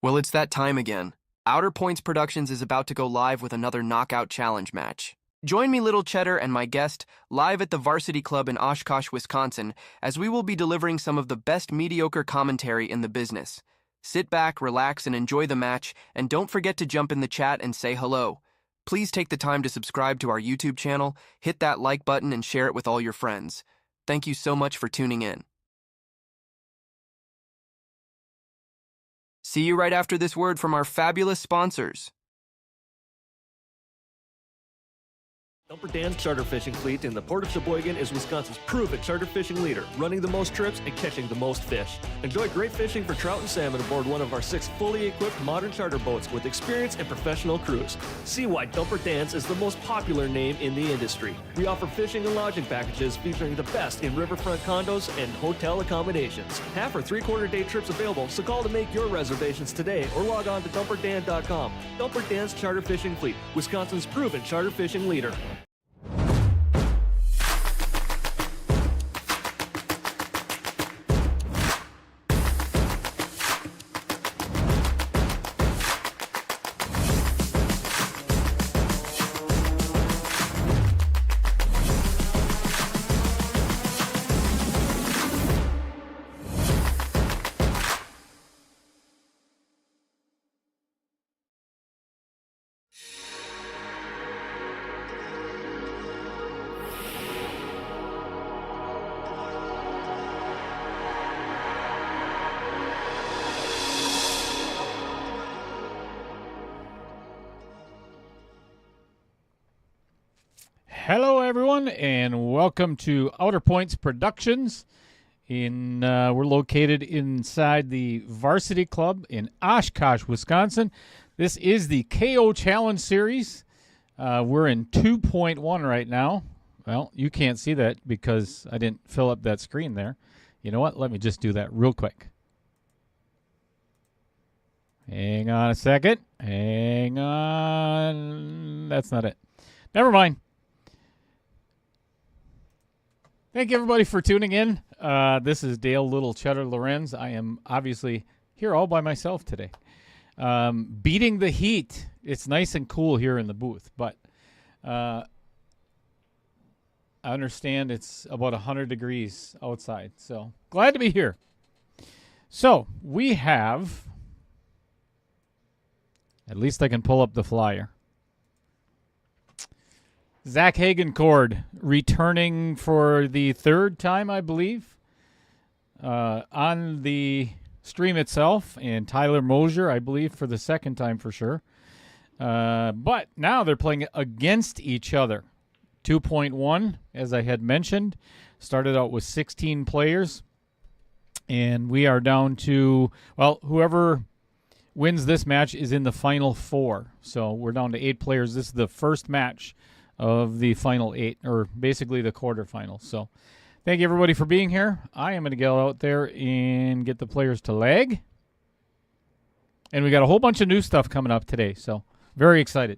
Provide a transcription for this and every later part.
Well, it's that time again. Outer Points Productions is about to go live with another Knockout Challenge match. Join me, Little Cheddar, and my guest live at the Varsity Club in Oshkosh, Wisconsin, as we will be delivering some of the best mediocre commentary in the business. Sit back, relax, and enjoy the match, and don't forget to jump in the chat and say hello. Please take the time to subscribe to our YouTube channel, hit that like button, and share it with all your friends. Thank you so much for tuning in. See you right after this word from our fabulous sponsors. Dumper Dan's charter fishing fleet in the Port of Sheboygan is Wisconsin's proven charter fishing leader, running the most trips and catching the most fish. Enjoy great fishing for trout and salmon aboard one of our 6 fully equipped modern charter boats with experience and professional crews. See why Dumper Dan's is the most popular name in the industry. We offer fishing and lodging packages featuring the best in riverfront condos and hotel accommodations. Half or 3/4 day trips available, so call to make your reservations today or log on to dumperdan.com. Dumper Dan's charter fishing fleet, Wisconsin's proven charter fishing leader. Hello, everyone, and welcome to Outer Points Productions. We're located inside the Varsity Club in Oshkosh, Wisconsin. This is the KO Challenge Series. We're in 2.1 right now. Well, you can't see that because I didn't fill up that screen there. You know what? Let me just do that real quick. Hang on a second. Hang on. That's not it. Never mind. Thank you, everybody, for tuning in. This is Dale Little Cheddar Lorenz. I am obviously here all by myself today. Beating the heat. It's nice and cool here in the booth, but I understand it's about 100 degrees outside, so glad to be here. So we have, at least I can pull up the flyer, Zach Hagenkord returning for the 3rd time, I believe, on the stream itself, and Tyler Mosier, I believe, for the 2nd time for sure. But now they're playing against each other. 2.1, as I had mentioned, started out with 16 players, and we are down to, well, whoever wins this match is in the final 4. So we're down to 8 players. This is the first match of the final 8, or basically the quarterfinals. So thank you, everybody, for being here. I am going to go out there and get the players to lag. And we got a whole bunch of new stuff coming up today, so very excited.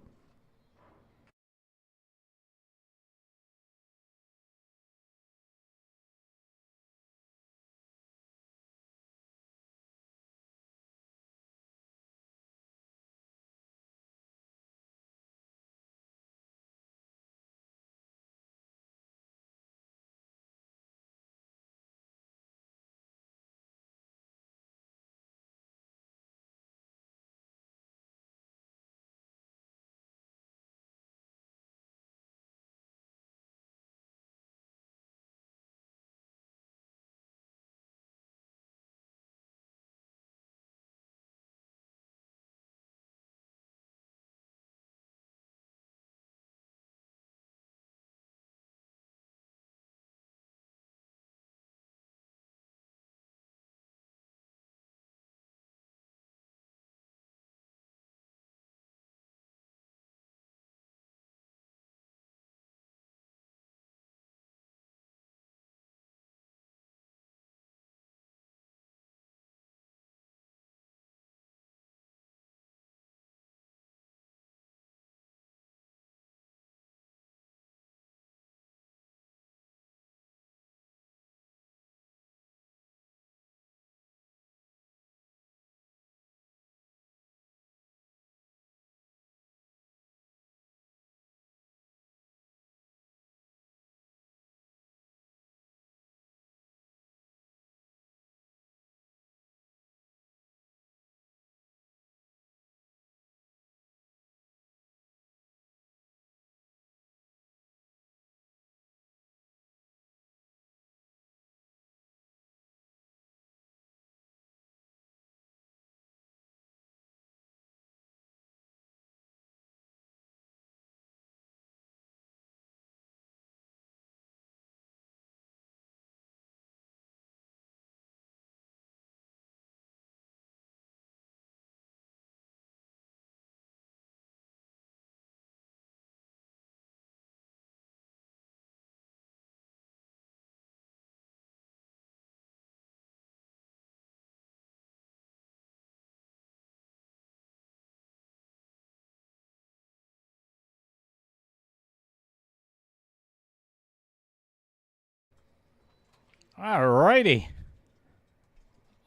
All righty.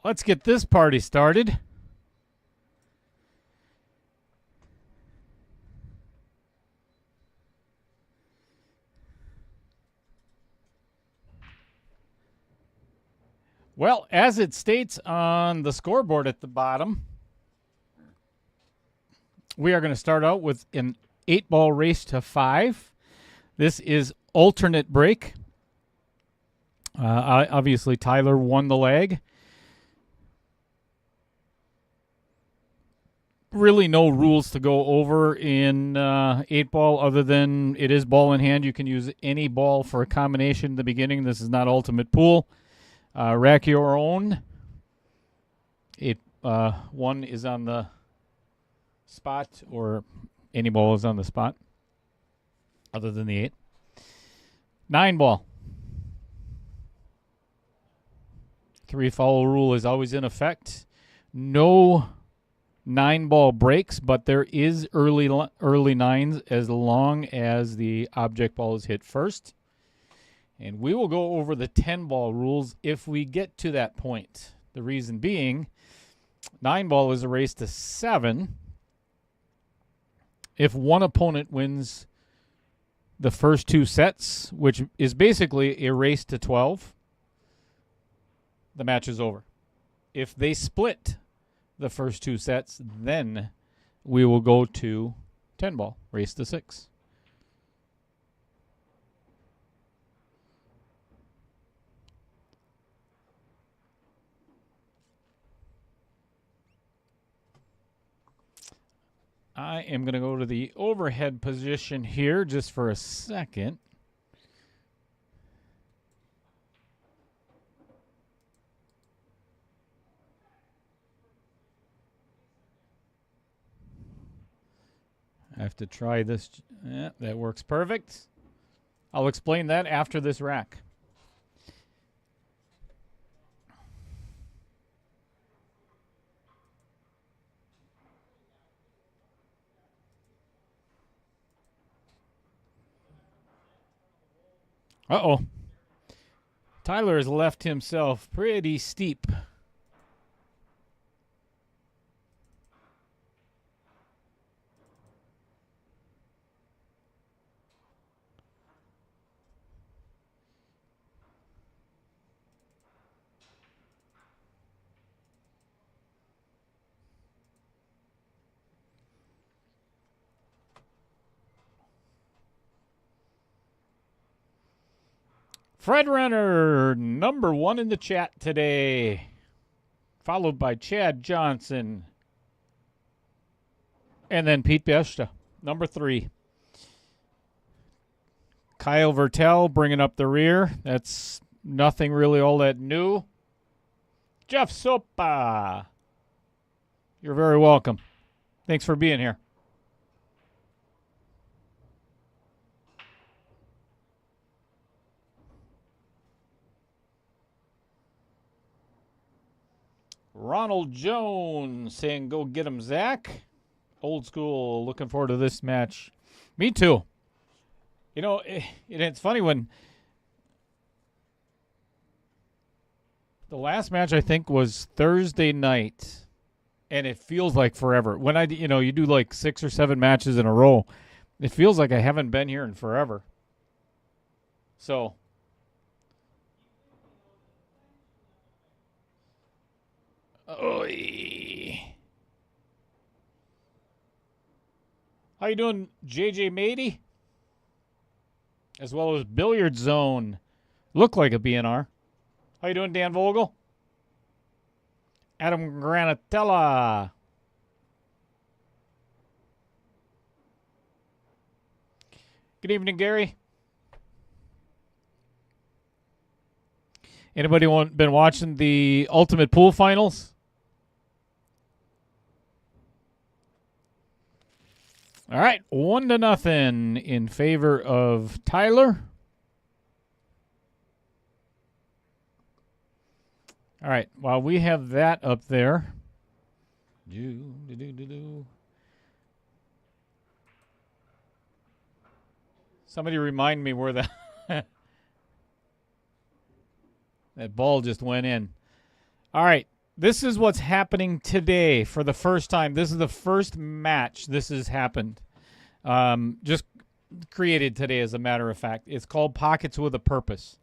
Let's get this party started. Well, as it states on the scoreboard at the bottom, we are going to start out with an 8-ball race to 5. This is alternate break. Obviously, Tyler won the leg. Really no rules to go over in 8-ball other than it is ball in hand. You can use any ball for a combination in the beginning. This is not ultimate pool. Rack your own. 1 is on the spot, or any ball is on the spot other than the 8. 9-ball. 3-foul rule is always in effect. No 9-ball breaks, but there is early 9s as long as the object ball is hit first. And we will go over the 10-ball rules if we get to that point. The reason being, 9-ball is a race to 7. If one opponent wins the first 2 sets, which is basically a race to 12, the match is over. If they split the first 2 sets, then we will go to 10-ball, race to 6. I am going to go to the overhead position here just for a second. I have to try this. Yeah, that works perfect. I'll explain that after this rack. Uh-oh. Tyler has left himself pretty steep. Fred Renner, number 1 in the chat today, followed by Chad Johnson, and then Pete Beshta, number 3. Kyle Vertel bringing up the rear. That's nothing really all that new. Jeff Sopa, you're very welcome. Thanks for being here. Ronald Jones saying, go get him, Zach. Old school. Looking forward to this match. Me too. You know, it's funny when the last match, I think, was Thursday night, and it feels like forever. When you do like 6 or 7 matches in a row, it feels like I haven't been here in forever. So, how you doing, JJ Mady? As well as Billiard Zone. Look like a BNR. How you doing, Dan Vogel? Adam Granatella. Good evening, Gary. Anybody been watching the Ultimate Pool Finals? All right, 1-0 in favor of Tyler. All right, while we have that up there. Somebody remind me where that That ball just went in. All right. This is what's happening today for the first time. This is the first match this has happened. Just created today, as a matter of fact. It's called Pockets with a Purpose.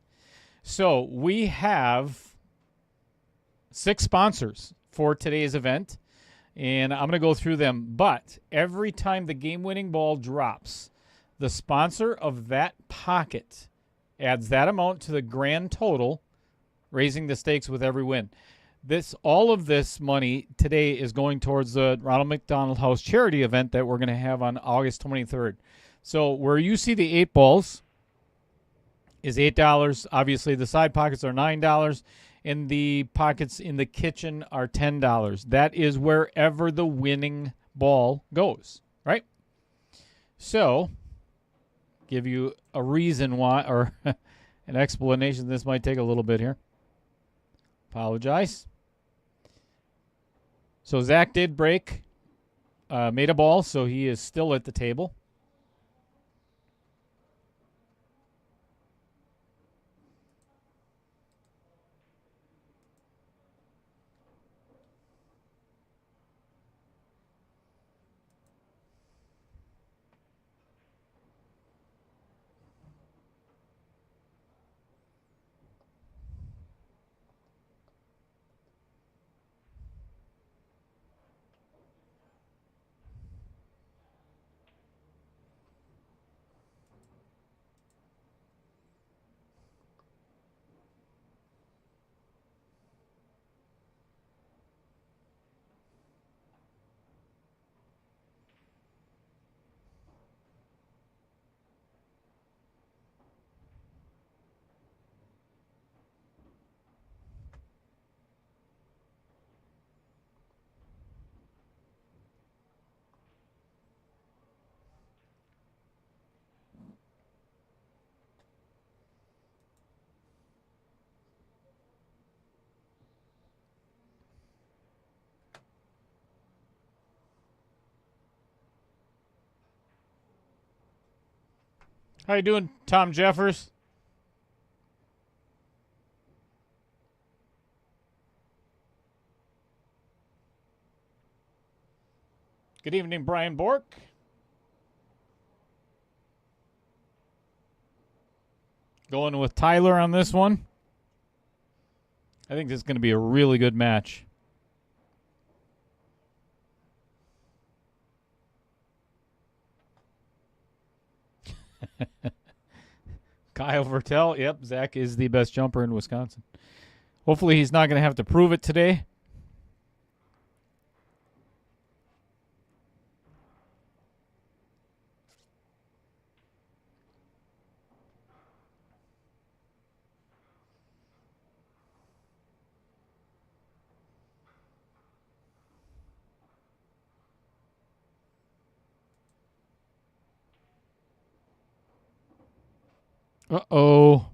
So we have 6 sponsors for today's event, and I'm going to go through them. But every time the game-winning ball drops, the sponsor of that pocket adds that amount to the grand total, raising the stakes with every win. All of this money today is going towards the Ronald McDonald House charity event that we're going to have on August 23rd. So where you see the 8 balls is $8. Obviously, the side pockets are $9, and the pockets in the kitchen are $10. That is wherever the winning ball goes, right? So, give you a reason why, or an explanation. This might take a little bit here. Apologize. So Zach did break, made a ball, so he is still at the table. How you doing, Tom Jeffers? Good evening, Brian Bork. Going with Tyler on this one. I think this is going to be a really good match. Kyle Vertel. Yep, Zach is the best jumper in Wisconsin. Hopefully he's not going to have to prove it today. Uh-oh.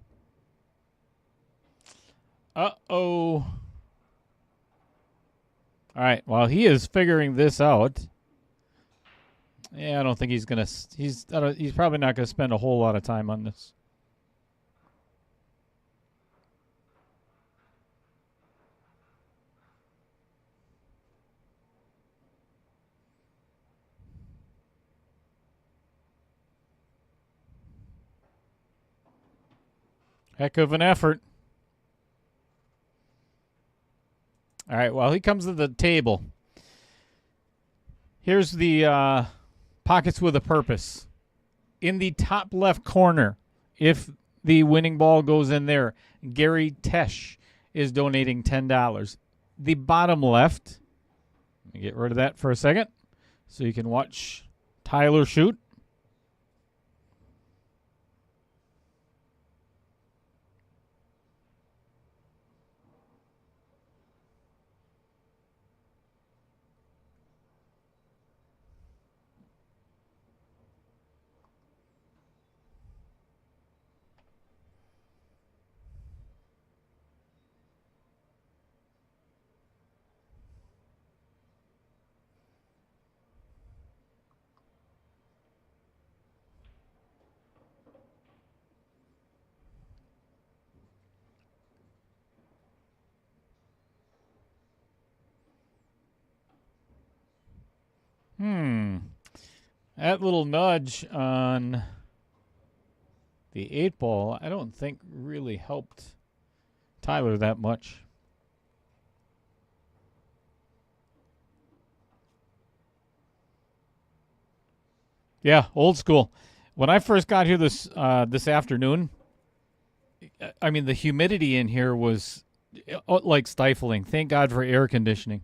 Uh-oh. All right, while he is figuring this out, yeah, I don't think he's going to he's probably not going to spend a whole lot of time on this. Heck of an effort. All right, well, he comes to the table. Here's the Pockets with a Purpose. In the top left corner, if the winning ball goes in there, Gary Tesh is donating $10. The bottom left, let me get rid of that for a second so you can watch Tyler shoot. That little nudge on the 8-ball, I don't think really helped Tyler that much. Yeah, old school. When I first got here this afternoon, I mean, the humidity in here was like stifling. Thank God for air conditioning.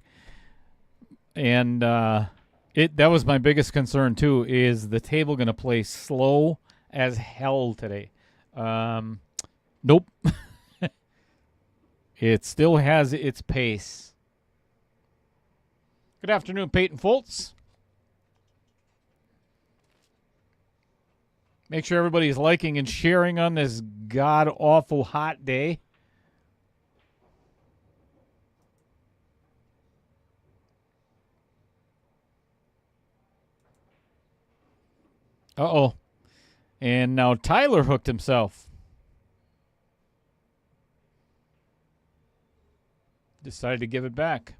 And that was my biggest concern too. Is the table going to play slow as hell today? Nope. It still has its pace. Good afternoon, Peyton Foltz. Make sure everybody's liking and sharing on this god-awful hot day. Uh-oh. And now Tyler hooked himself. Decided to give it back.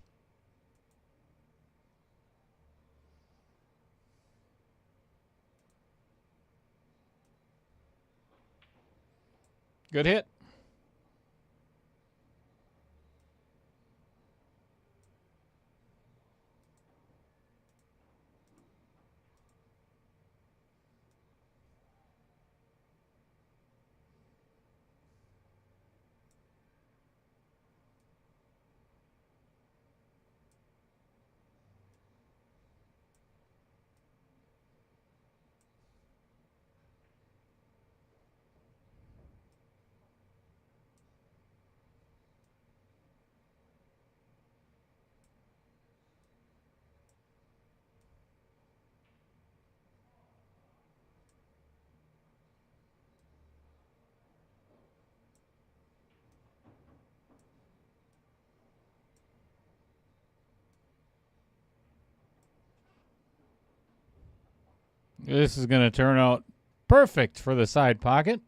Good hit. This is going to turn out perfect for the side pocket.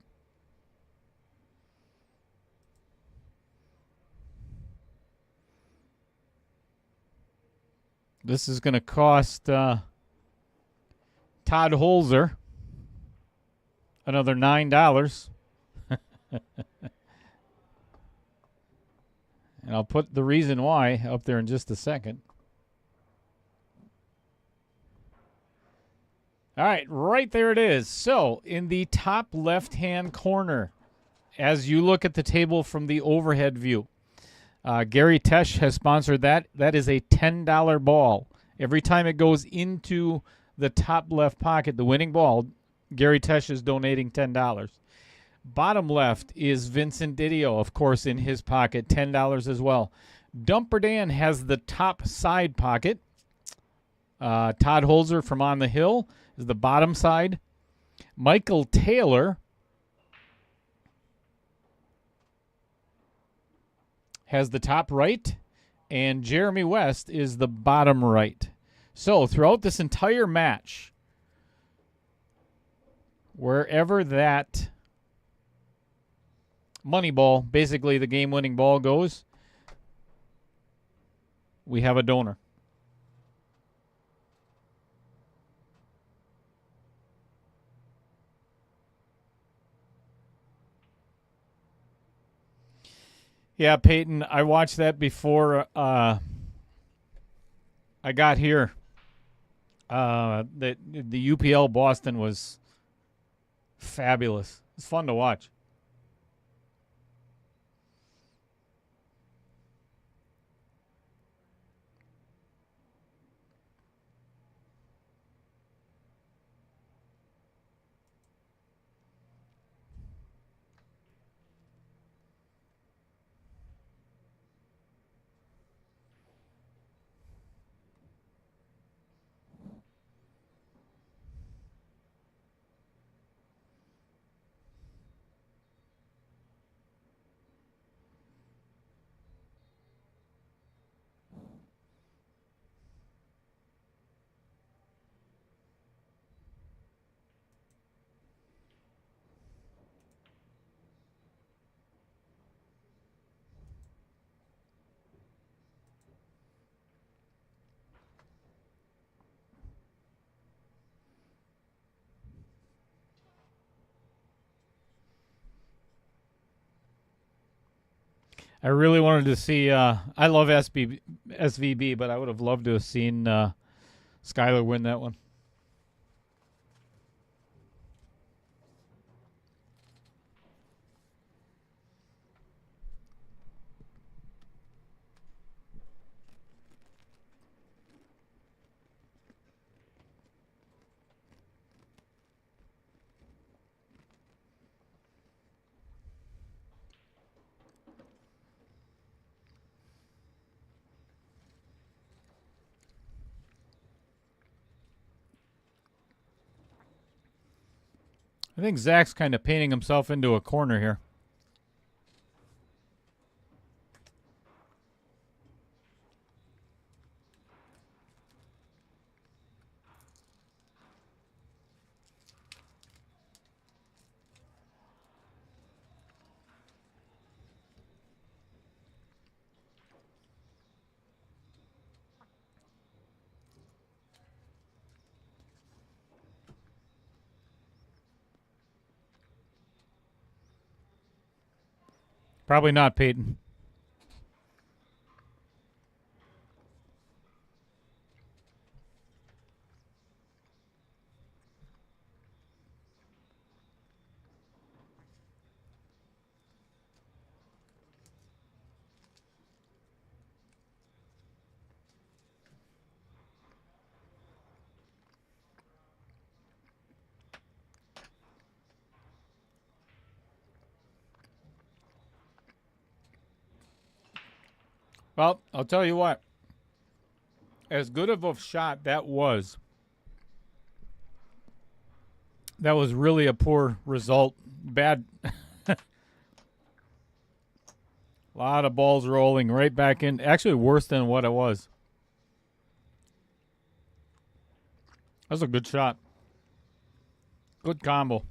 This is going to cost Todd Holzer another $9. And I'll put the reason why up there in just a second. All right, right there it is. So in the top left-hand corner, as you look at the table from the overhead view, Gary Tesh has sponsored that. That is a $10 ball. Every time it goes into the top left pocket, the winning ball, Gary Tesh is donating $10. Bottom left is Vincent Didio, of course, in his pocket, $10 as well. Dumper Dan has the top side pocket. Todd Holzer from On the Hill is the bottom side. Michael Taylor has the top right, and Jeremy West is the bottom right. So throughout this entire match, wherever that money ball, basically the game-winning ball, goes, we have a donor. Yeah, Peyton, I watched that before I got here. The UPL Boston was fabulous. It's fun to watch. I really wanted to see. I love SVB, but I would have loved to have seen Skyler win that one. I think Zach's kind of painting himself into a corner here. Probably not, Peyton. Well, I'll tell you what. As good of a shot that was really a poor result. Bad. A lot of balls rolling right back in. Actually, worse than what it was. That was a good shot. Good combo.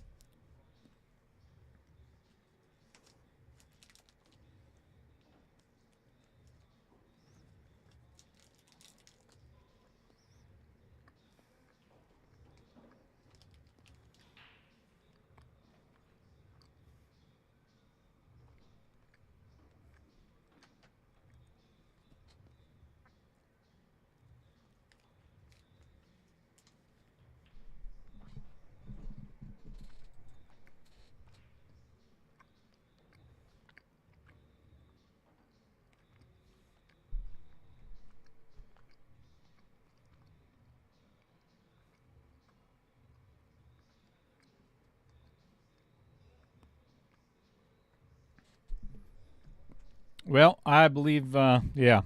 Well, I believe, yeah.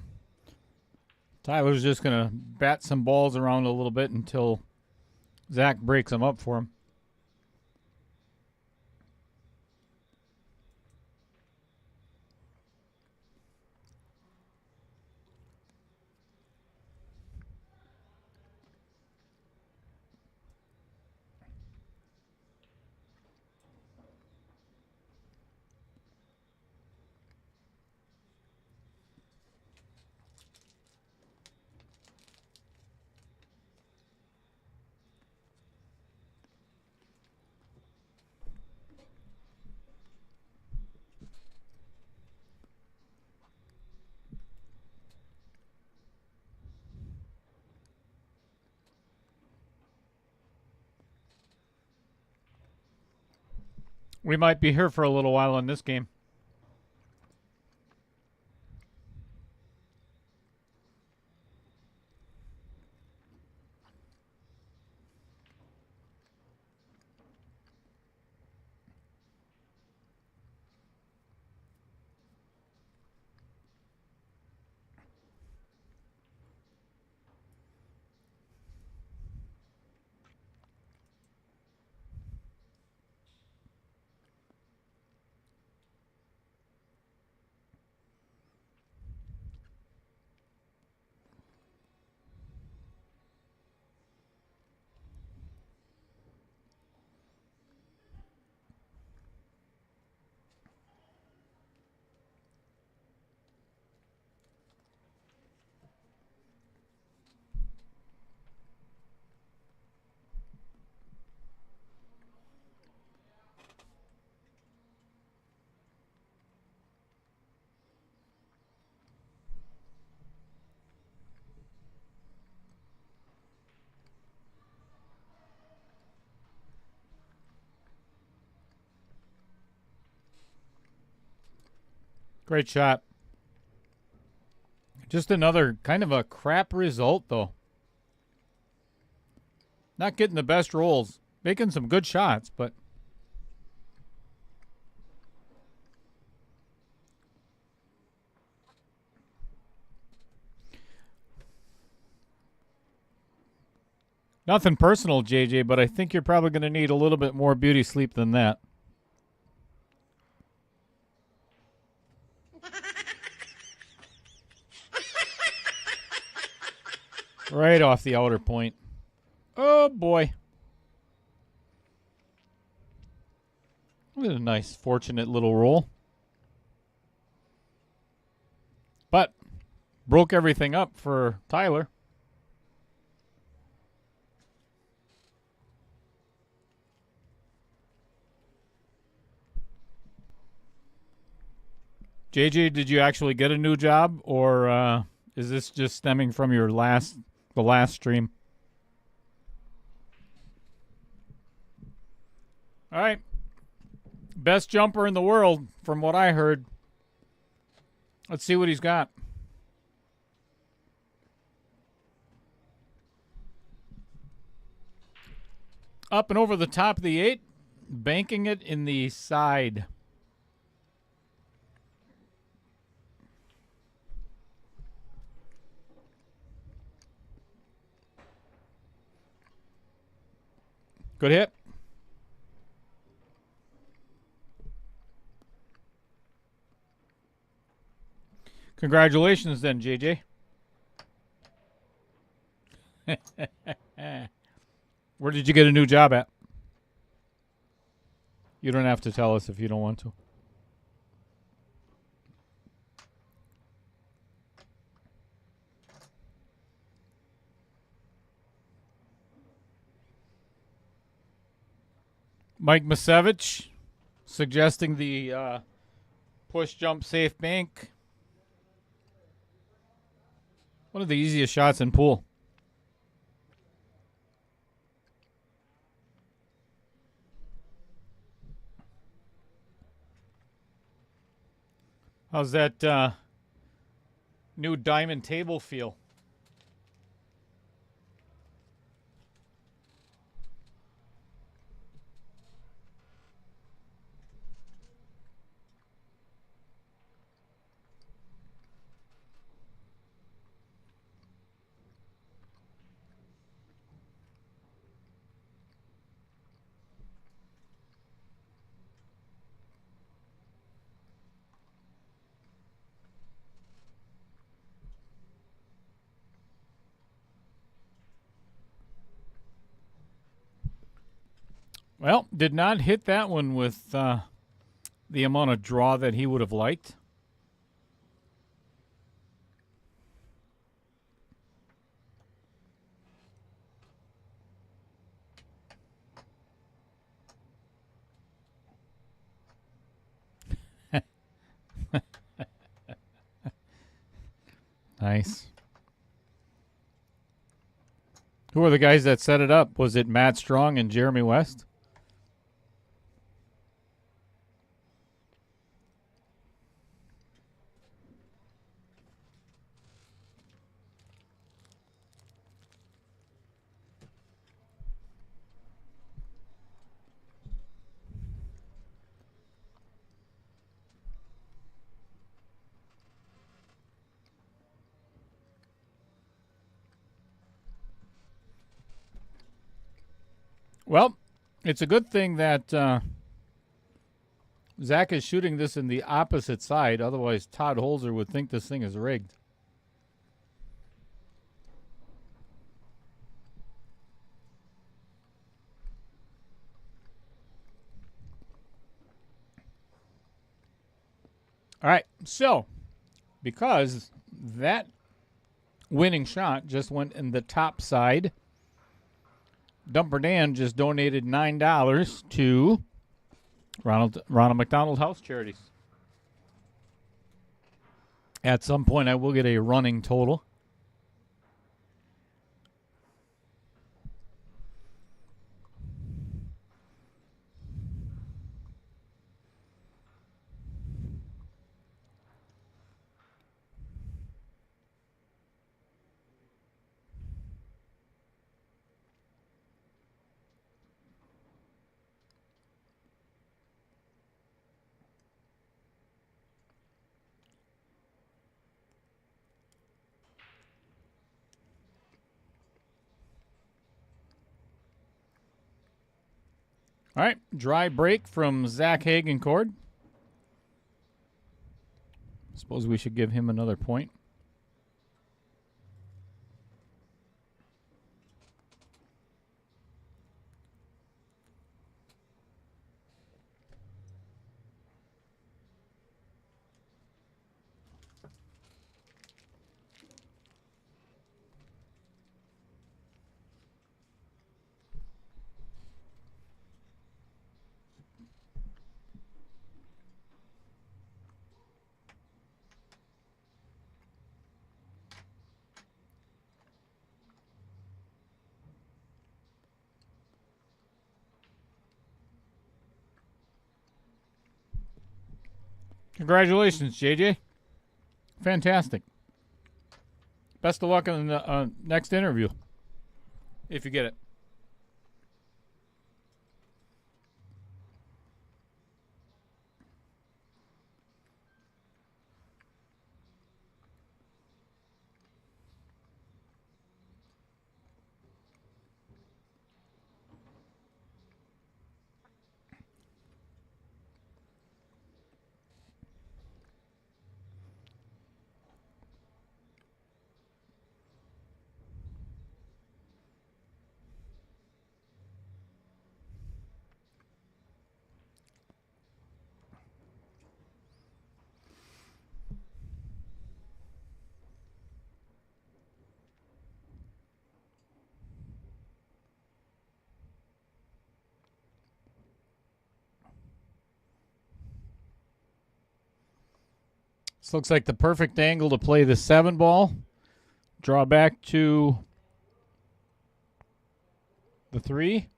Tyler's just going to bat some balls around a little bit until Zach breaks them up for him. We might be here for a little while in this game. Great shot. Just another kind of a crap result, though. Not getting the best rolls. Making some good shots, but... Nothing personal, JJ, but I think you're probably going to need a little bit more beauty sleep than that. Right off the outer point. Oh, boy. What a nice, fortunate little roll. But broke everything up for Tyler. JJ, did you actually get a new job, or is this just stemming from the last stream? All right. Best jumper in the world, from what I heard. Let's see what he's got. Up and over the top of the 8, banking it in the side. Good hit. Congratulations then, JJ. Where did you get a new job at? You don't have to tell us if you don't want to. Mike Masevich suggesting the push jump safe bank. One of the easiest shots in pool. How's that new diamond table feel? Well, did not hit that one with the amount of draw that he would have liked. Nice. Who are the guys that set it up? Was it Matt Strong and Jeremy West? Well, it's a good thing that Zach is shooting this in the opposite side. Otherwise, Todd Holzer would think this thing is rigged. All right, so because that winning shot just went in the top side, Dumper Dan just donated $9 to Ronald McDonald House Charities. At some point, I will get a running total. All right, dry break from Zach Hagenkord. Suppose we should give him another point. Congratulations, JJ. Fantastic. Best of luck on the next interview, if you get it. This looks like the perfect angle to play the 7 ball. Draw back to the 3.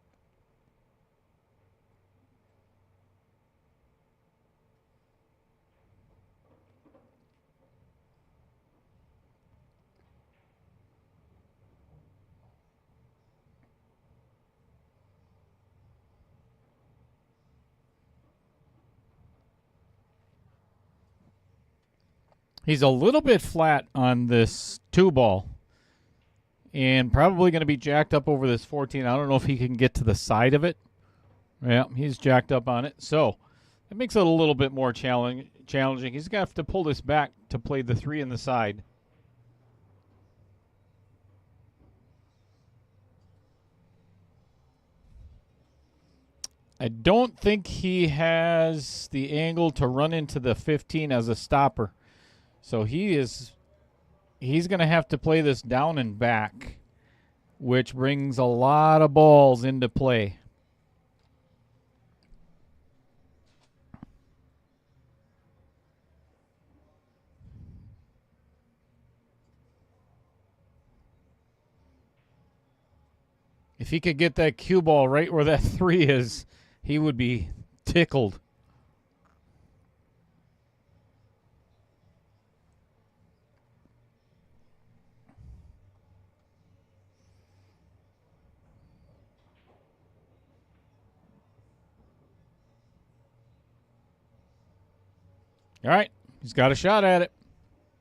He's a little bit flat on this 2 ball and probably going to be jacked up over this 14. I don't know if he can get to the side of it. Yeah, he's jacked up on it. So that makes it a little bit more challenging. He's going to have to pull this back to play the 3 in the side. I don't think he has the angle to run into the 15 as a stopper. So he's going to have to play this down and back, which brings a lot of balls into play. If he could get that cue ball right where that 3 is, he would be tickled. All right, he's got a shot at it.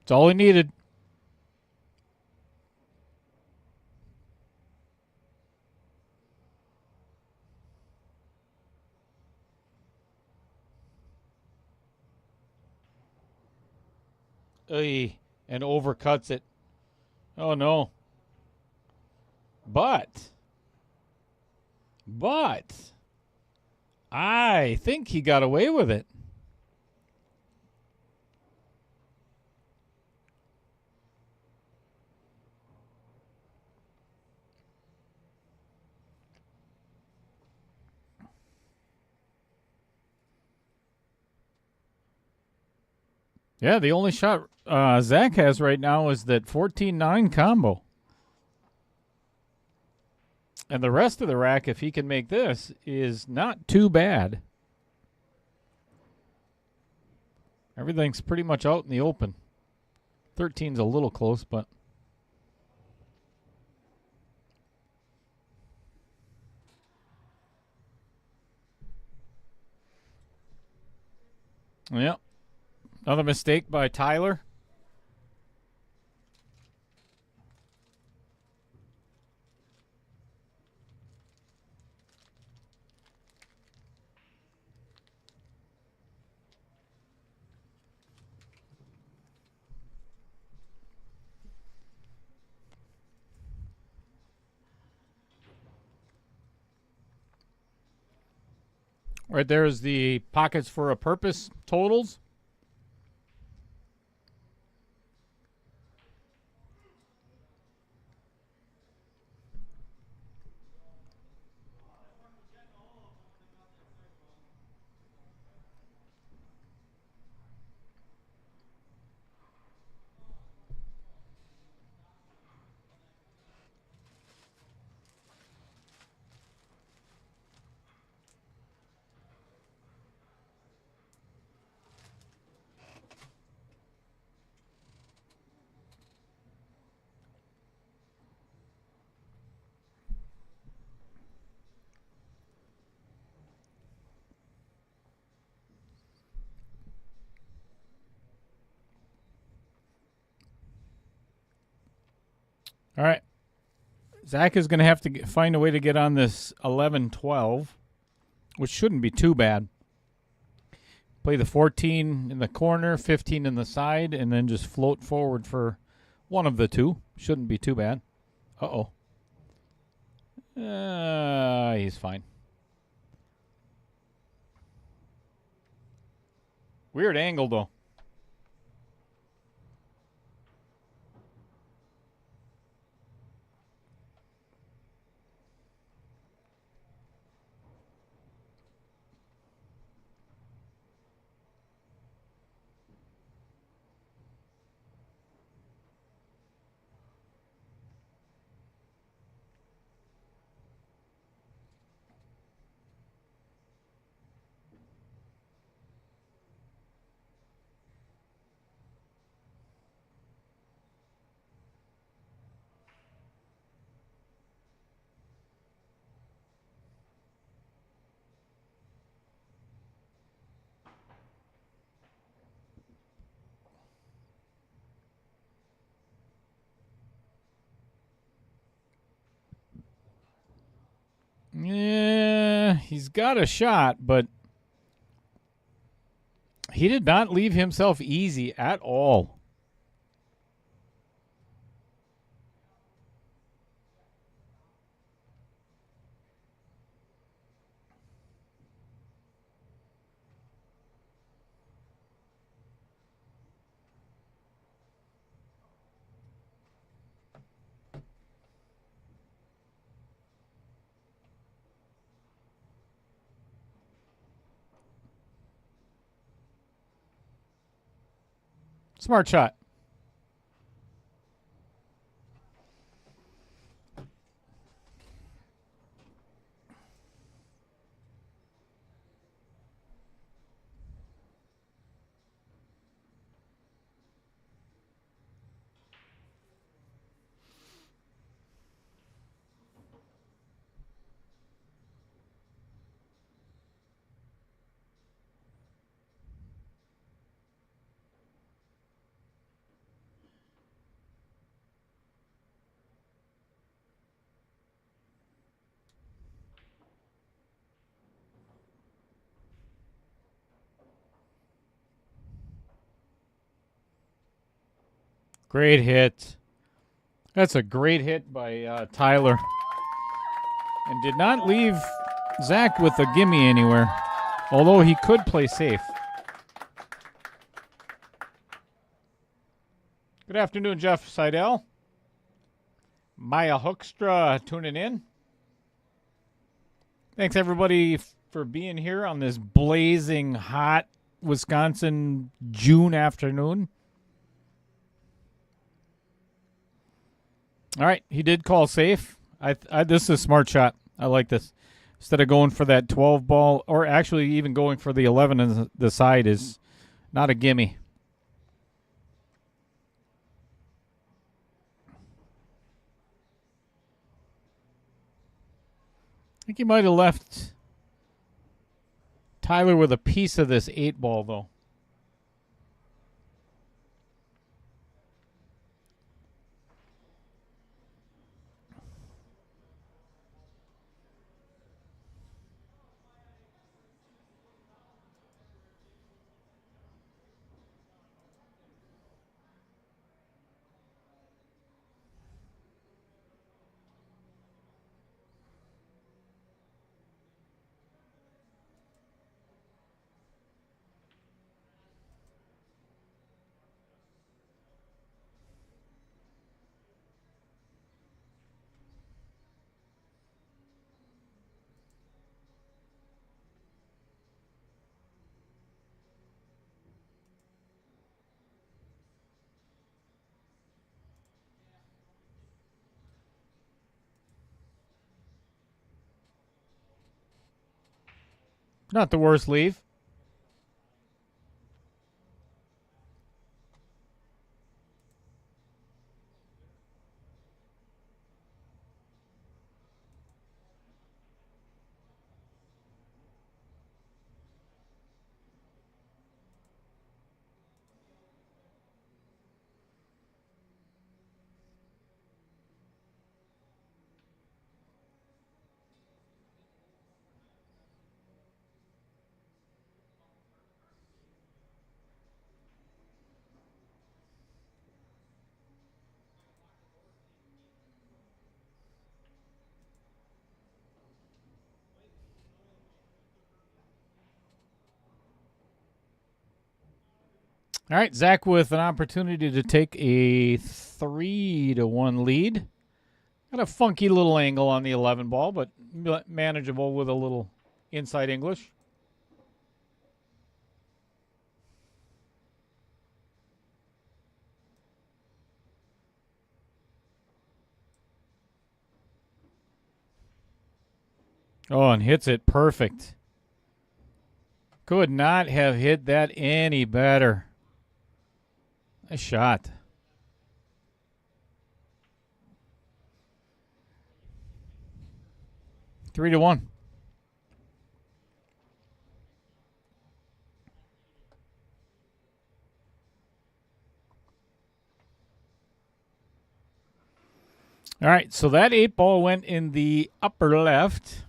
It's all he needed. Oy, and overcuts it. Oh, no. But I think he got away with it. Yeah, the only shot Zach has right now is that 14-9 combo. And the rest of the rack, if he can make this, is not too bad. Everything's pretty much out in the open. 13's a little close, but... Yep. Another mistake by Tyler. Right there is the pockets for a purpose totals. All right. Zach is going to have to find a way to get on this 11-12, which shouldn't be too bad. Play the 14 in the corner, 15 in the side, and then just float forward for one of the two. Shouldn't be too bad. Uh-oh. He's fine. Weird angle, though. Yeah, he's got a shot, but he did not leave himself easy at all. Smart shot. Great hit. That's a great hit by Tyler. And did not leave Zach with a gimme anywhere, although he could play safe. Good afternoon, Jeff Seidel. Maya Hoekstra tuning in. Thanks, everybody, for being here on this blazing hot Wisconsin June afternoon. All right, he did call safe. This is a smart shot. I like this. Instead of going for that 12 ball, or actually even going for the 11 on the side is not a gimme. I think he might have left Tyler with a piece of this 8 ball, though. Not the worst leave. All right, Zach with an opportunity to take a 3-1 lead. Got a funky little angle on the 11 ball, but manageable with a little inside English. Oh, and hits it perfect. Could not have hit that any better. Nice shot. Three to one. All right, so that 8 ball went in the upper left.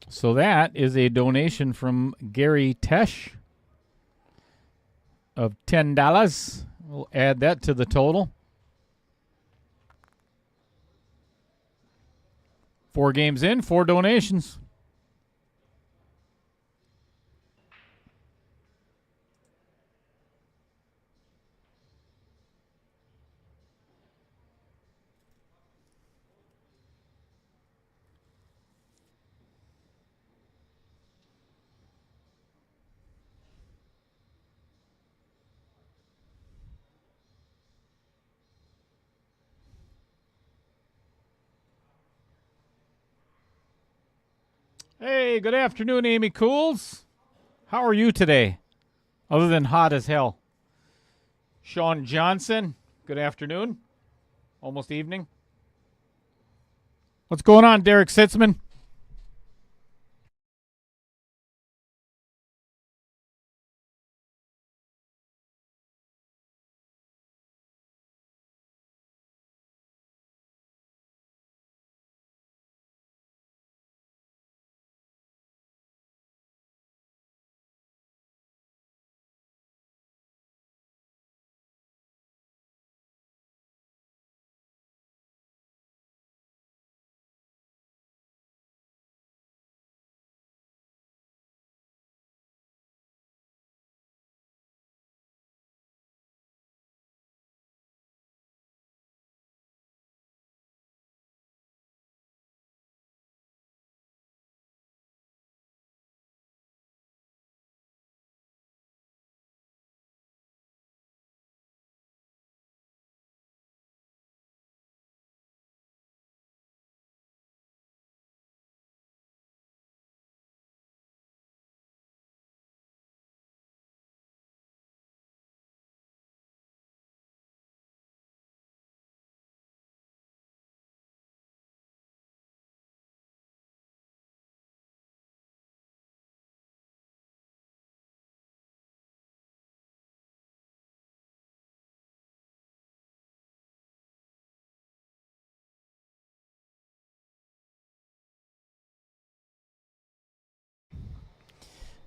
So that is a donation from Gary Tesh of $10. We'll add that to the total. 4 games in, 4 donations. Hey, good afternoon, Amy Cools. How are you today? Other than hot as hell. Sean Johnson, good afternoon. Almost evening. What's going on, Derek Sitzman?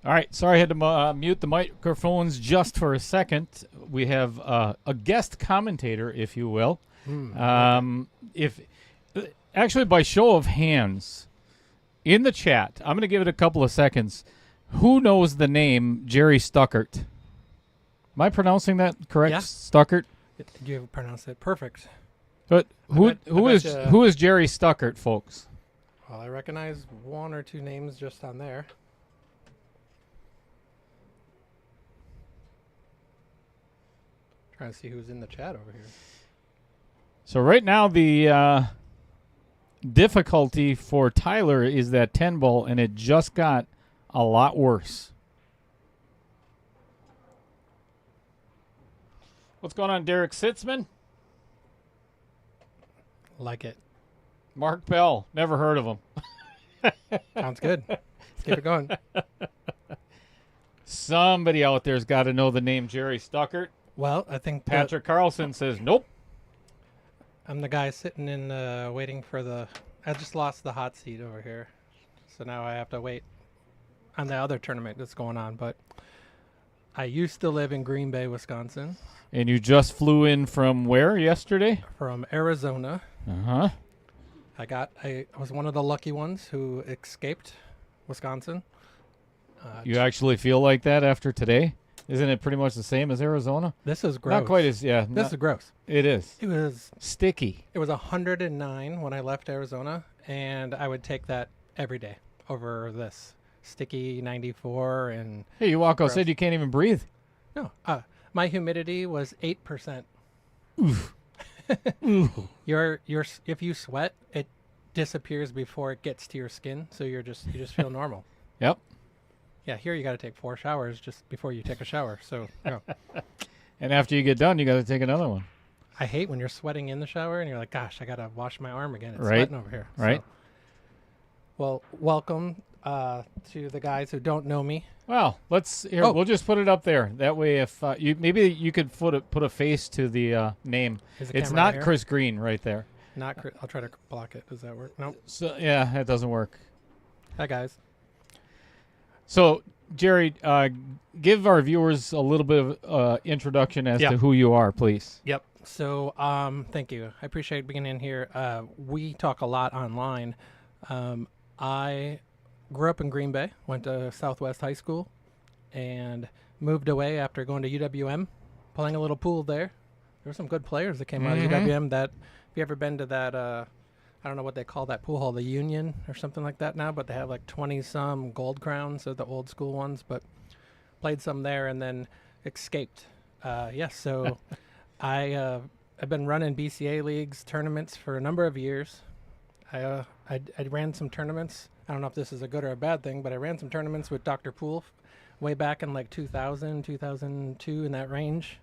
All right, sorry I had to mute the microphones just for a second. We have a guest commentator, if you will. If actually, by show of hands, in the chat, I'm going to give it a couple of seconds. Who knows the name Jerry Stuckert? Am I pronouncing that correct? Yeah. Stuckert. You pronounced it perfect. But who bet is Jerry Stuckert, folks? Well, I recognize 1 or 2 names just on there. Trying to see who's in the chat over here. So right now the difficulty for Tyler is that 10 ball, and it just got a lot worse. What's going on, Derek Sitzman? Like it. Mark Bell. Never heard of him. Sounds good. Let's keep it going. Somebody out there's got to know the name Jerry Stuckert. Well, I think Patrick Carlson says nope. I'm the guy sitting in waiting for the... I just lost the hot seat over here. So now I have to wait on the other tournament that's going on. But I used to live in Green Bay, Wisconsin. And you just flew in from where yesterday? From Arizona. Uh-huh. I was one of the lucky ones who escaped Wisconsin. You actually feel like that after today? Isn't it pretty much the same as Arizona? This is gross. Not quite as, This is gross. It is. It was Sticky. It was 109 when I left Arizona, and I would take that every day over this sticky 94 and... Hey, you walk gross. outside, you can't even breathe. No. My humidity was 8%. Oof. Ooh. If you sweat, it disappears before it gets to your skin, so you just feel normal. Yep. Yeah, here you got to take 4 showers just before you take a shower. So, no. And after you get done, you got to take another one. I hate when you're sweating in the shower and you're like, gosh, I got to wash my arm again. It's Right. sweating over here. Right. So, well, welcome to the guys who don't know me. Well, we'll just put it up there. That way, if maybe you could put a face to the name. Is the It's camera not here? Chris Green right there. Not Chris. I'll try to block it. Does that work? Nope. So yeah, that doesn't work. Hi, guys. So, Jerry, give our viewers a little bit of introduction as Yeah. to who you are, please. Yep. So, thank you. I appreciate being in here. We talk a lot online. I grew up in Green Bay, went to Southwest High School, and moved away after going to UWM, playing a little pool there. There were some good players that came out of UWM. That, if you ever been to that, I don't know what they call that pool hall, the Union or something like that now, but they have like 20-some gold crowns, so the old school ones, but played some there and then escaped. So I've been running BCA leagues, tournaments for a number of years. I ran some tournaments. I don't know if this is a good or a bad thing, but I ran some tournaments with Dr. Poole way back in like 2000, 2002, in that range.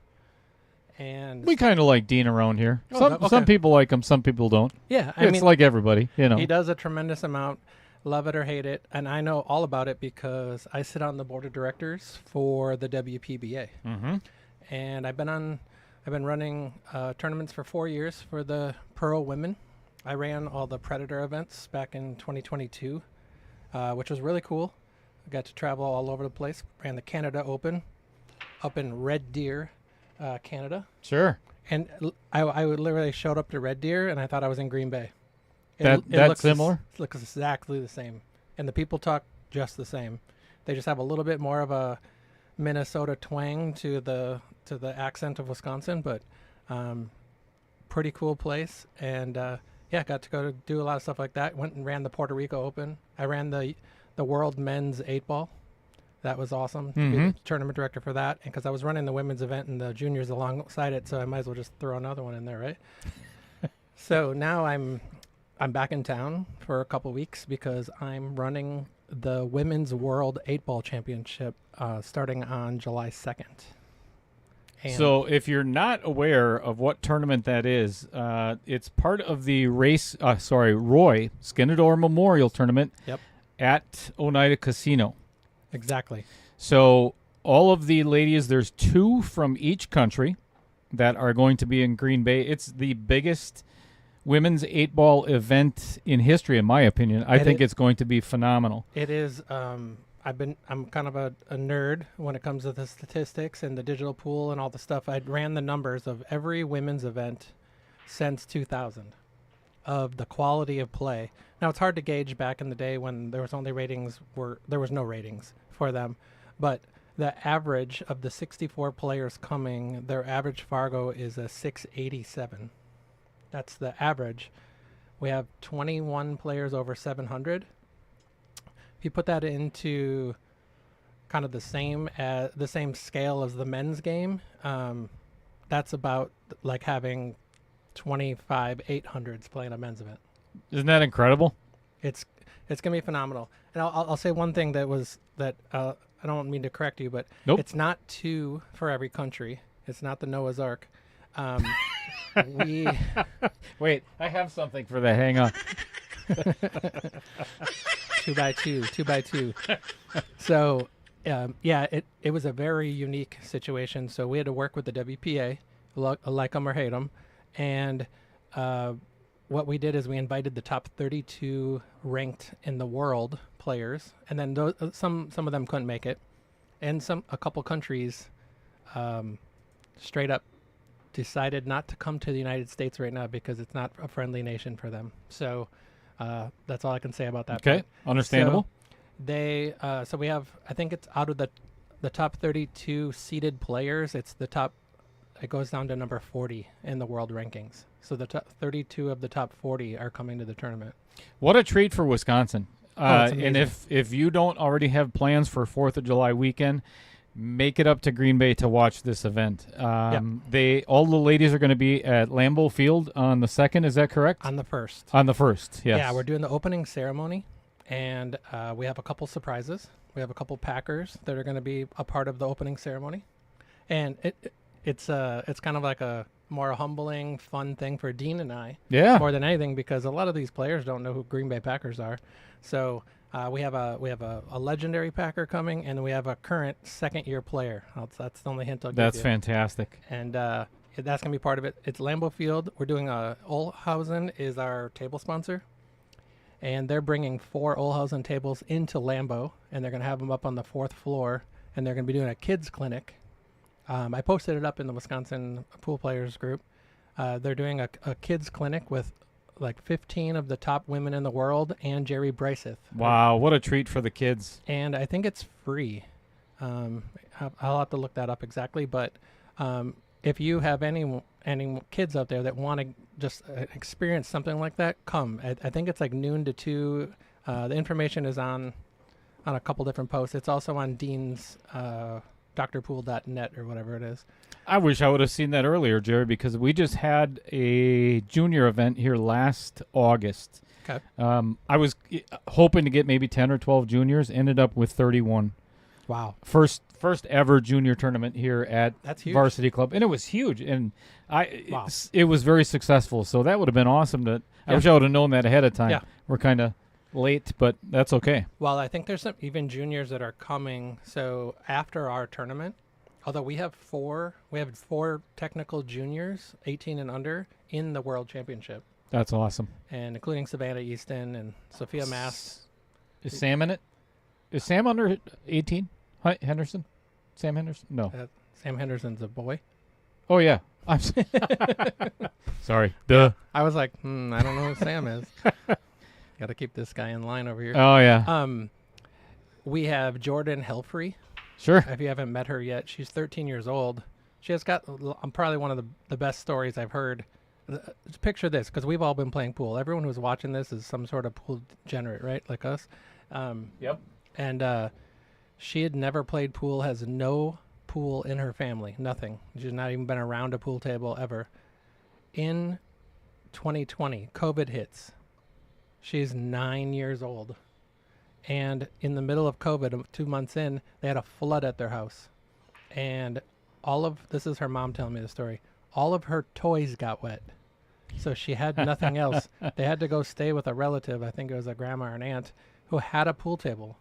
And We kind of like Dean around here. Oh, Some okay. people like him, some people don't. yeah, It's like everybody, you know. he does a tremendous amount, love it or hate it, and I know all about it because I sit on the board of directors for the WPBA. Mm-hmm. And I've been running tournaments for 4 years for the Pearl women. I ran all the Predator events back in 2022, which was really cool. I got to travel all over the place. Ran the Canada Open up in Red Deer, Canada. Sure. And I would literally showed up to Red Deer, and I thought I was in Green Bay. That looks similar? Looks exactly the same. And the people talk just the same. They just have a little bit more of a Minnesota twang to the accent of Wisconsin, but pretty cool place. And got to go to do a lot of stuff like that. Went and ran the Puerto Rico Open. I ran the World Men's 8-ball. That was awesome to be the tournament director for that. And because I was running the women's event and the juniors alongside it, so I might as well just throw another one in there, right? So now I'm back in town for a couple weeks because I'm running the Women's World 8-ball Championship starting on July 2nd. And So if you're not aware of what tournament that is, it's part of the Roy Skinador Memorial Tournament Yep. at Oneida Casino. Exactly. So all of the ladies, there's 2 from each country that are going to be in Green Bay. It's the biggest women's 8-ball event in history, in my opinion. I think it's going to be phenomenal. It is. I'm kind of a nerd when it comes to the statistics and the digital pool and all the stuff. I ran the numbers of every women's event since 2000 of the quality of play. Now it's hard to gauge back in the day when there was no ratings for them, but the average of the 64 players coming, their average Fargo is a 687. That's the average. We have 21 players over 700. If you put that into kind of the same scale as the men's game, that that's about like having 25 800s playing a men's event. Isn't that incredible? It's gonna be phenomenal. And I'll say one thing that I don't mean to correct you, but Nope. it's not 2 for every country. It's not the Noah's Ark. We Wait, I have something for that. Hang on. 2 by 2. So, yeah, it was a very unique situation. So we had to work with the WPA, like them or hate them, and what we did is we invited the top 32 ranked in the world players, and then some of them couldn't make it, and a couple countries straight up decided not to come to the United States right now because it's not a friendly nation for them. So that's all I can say about that. Okay, understandable. So we have, I think it's out of the top 32 seeded players, it's the top, it goes down to number 40 in the world rankings. So the top 32 of the top 40 are coming to the tournament. What a treat for Wisconsin. It's and amazing. if you don't already have plans for 4th of July weekend, make it up to Green Bay to watch this event. All the ladies are going to be at Lambeau Field on the 2nd. Is that correct? On the 1st. On the 1st, yes. Yeah, we're doing the opening ceremony, and we have a couple surprises. We have a couple Packers that are going to be a part of the opening ceremony, and it's kind of like a more humbling, fun thing for Dean and I, Yeah. more than anything, because a lot of these players don't know who Green Bay Packers are. So we have a legendary Packer coming, and we have a current second-year player. That's the only hint I'll give you. That's fantastic. And that's going to be part of it. It's Lambeau Field. We're doing Olhausen is our table sponsor. And they're bringing 4 Olhausen tables into Lambeau, and they're going to have them up on the 4th floor, and they're going to be doing a kids clinic. I posted it up in the Wisconsin pool players group. They're doing a kids clinic with like 15 of the top women in the world and Jerry Bryceth. Wow, what a treat for the kids. And I think it's free. I'll have to look that up exactly, but if you have any kids out there that want to just experience something like that, come. I think it's like noon to 2. The information is on a couple different posts. It's also on Dean's drpool.net or whatever it is. I wish I would have seen that earlier, Jerry, because we just had a junior event here last August. Okay. I was hoping to get maybe 10 or 12 juniors, ended up with 31. Wow. First ever junior tournament here at That's huge. Varsity Club, and it was huge, and Wow. it was very successful. So that would have been awesome. I Yeah. wish I would have known that ahead of time. Yeah. We're kind of late, but that's okay. Well, I think there's some even juniors that are coming. So after our tournament, although we have four technical juniors, 18 and under, in the World Championship, That's awesome. and including Savannah Easton and Sophia Mast. Is Sam in it? Is Sam under 18? Henderson? Sam Henderson? No. Sam Henderson's a boy. Oh, yeah. I'm sorry. Duh. I was like, I don't know who Sam is. Got to keep this guy in line over here. Oh, yeah. We have Jordan Helfrey. Sure. If you haven't met her yet, she's 13 years old. She has got probably one of the best stories I've heard. Just picture this, because we've all been playing pool. Everyone who's watching this is some sort of pool degenerate, right? Like us. Yep. And she had never played pool, has no pool in her family, nothing. She's not even been around a pool table ever. In 2020, COVID hits. She's 9 years old. And in the middle of COVID, 2 months in, they had a flood at their house. And this is her mom telling me the story, all of her toys got wet. So she had nothing else. They had to go stay with a relative, I think it was a grandma or an aunt, who had a pool table.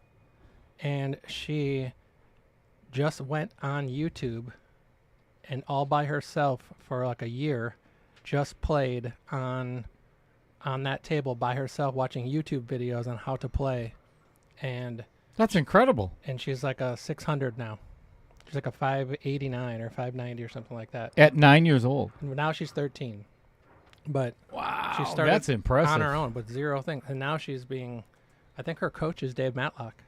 And she just went on YouTube and all by herself for like a year just played on that table by herself, watching YouTube videos on how to play. And That's incredible. she's like a 600 now. She's like a 589 or 590 or something like that. At 9 years old. And now she's 13. But Wow. she started That's impressive. on her own with zero things. And now she's I think her coach is Dave Matlock.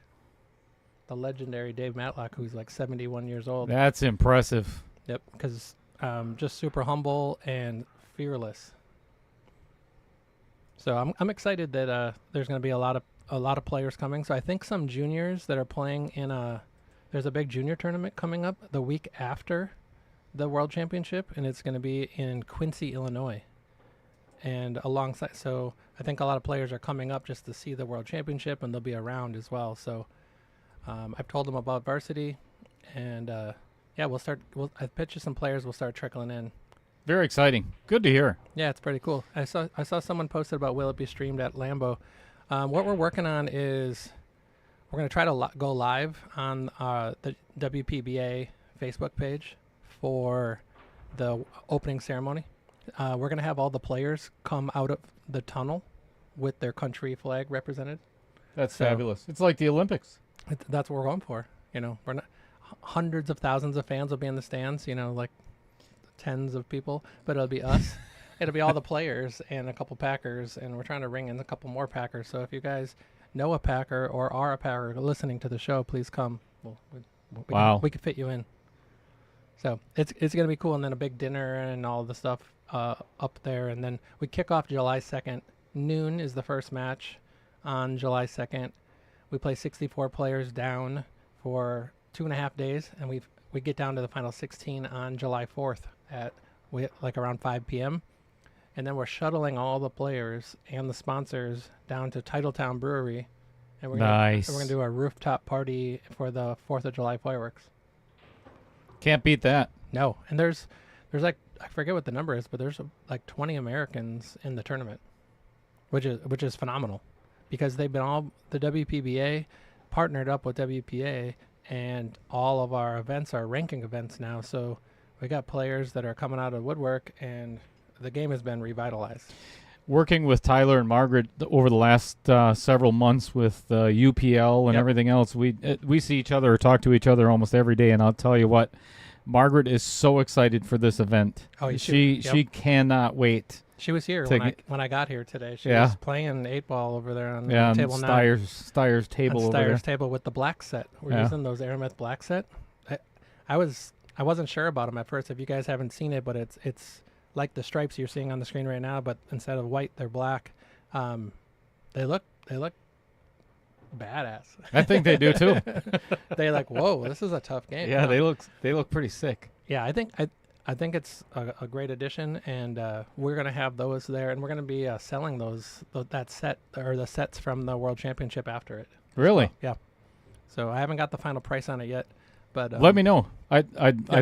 The legendary Dave Matlock, who's like 71 years old. That's impressive. Yep, because just super humble and fearless. So I'm excited that there's going to be a lot of players coming. So I think some juniors that are playing there's a big junior tournament coming up the week after the World Championship, and it's going to be in Quincy, Illinois. And alongside, so I think a lot of players are coming up just to see the World Championship, and they'll be around as well. So I've told them about varsity, and we'll start. I pitched you some players. We'll start trickling in. Very exciting. Good to hear. Yeah, it's pretty cool. I saw someone posted about will it be streamed at Lambeau. What we're working on is we're going to try to go live on the WPBA Facebook page for the opening ceremony. We're going to have all the players come out of the tunnel with their country flag represented. That's fabulous. It's like the Olympics. That's what we're going for. We're not hundreds of thousands of fans will be in the stands. Like tens of people, but it'll be us. It'll be all the players and a couple Packers, and we're trying to ring in a couple more Packers. So if you guys know a Packer or are a Packer listening to the show, please come. We can fit you in. So it's going to be cool, and then a big dinner and all the stuff up there, and then we kick off July 2nd. Noon is the first match on July 2nd. We play 64 players down for 2.5 days, and we get down to the final 16 on July 4th at around 5 p.m. And then we're shuttling all the players and the sponsors down to Titletown Brewery, and we're gonna do a rooftop party for the 4th of July fireworks. Can't beat that. No, and there's like, I forget what the number is, but there's like 20 Americans in the tournament, which is phenomenal, because they've been all the WPBA partnered up with WPA, and all of our events are ranking events now. So we got players that are coming out of woodwork, and the game has been revitalized. Working with Tyler and Margaret over the last several months with UPL and everything else, we see each other or talk to each other almost every day, and I'll tell you what, Margaret is so excited for this event. Oh, she cannot wait. She was here when I got here today. She was playing 8-ball over there on table 9. Steyer's table over there. Steyer's table with the black set. We're using those Aramith black set. I wasn't sure about them at first. If you guys haven't seen it, but it's like the stripes you're seeing on the screen right now, but instead of white, they're black. They look badass. I think they do too. They're like, whoa, this is a tough game. Yeah, they look pretty sick. Yeah, I think it's a great addition, and we're gonna have those there, and we're gonna be selling that set or the sets from the World Championship after it. Really? Yeah. So I haven't got the final price on it yet, but let me know. I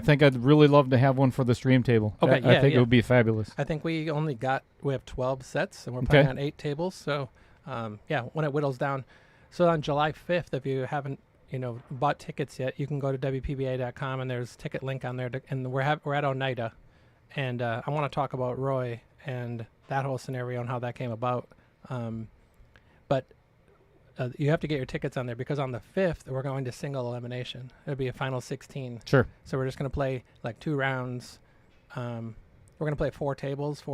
think I'd really love to have one for the stream table. Okay, I think it would be fabulous. I think we have 12 sets, and we're playing on 8 tables. So when it whittles down. So on July 5th, if you haven't bought tickets yet, you can go to WPBA.com, and there's ticket link on there. And we're at Oneida, and I want to talk about Roy and that whole scenario and how that came about. But you have to get your tickets on there, because on the 5th, we're going to single elimination. It'll be a final 16. Sure. So we're just going to play like 2 rounds. We're going to play 4 tables,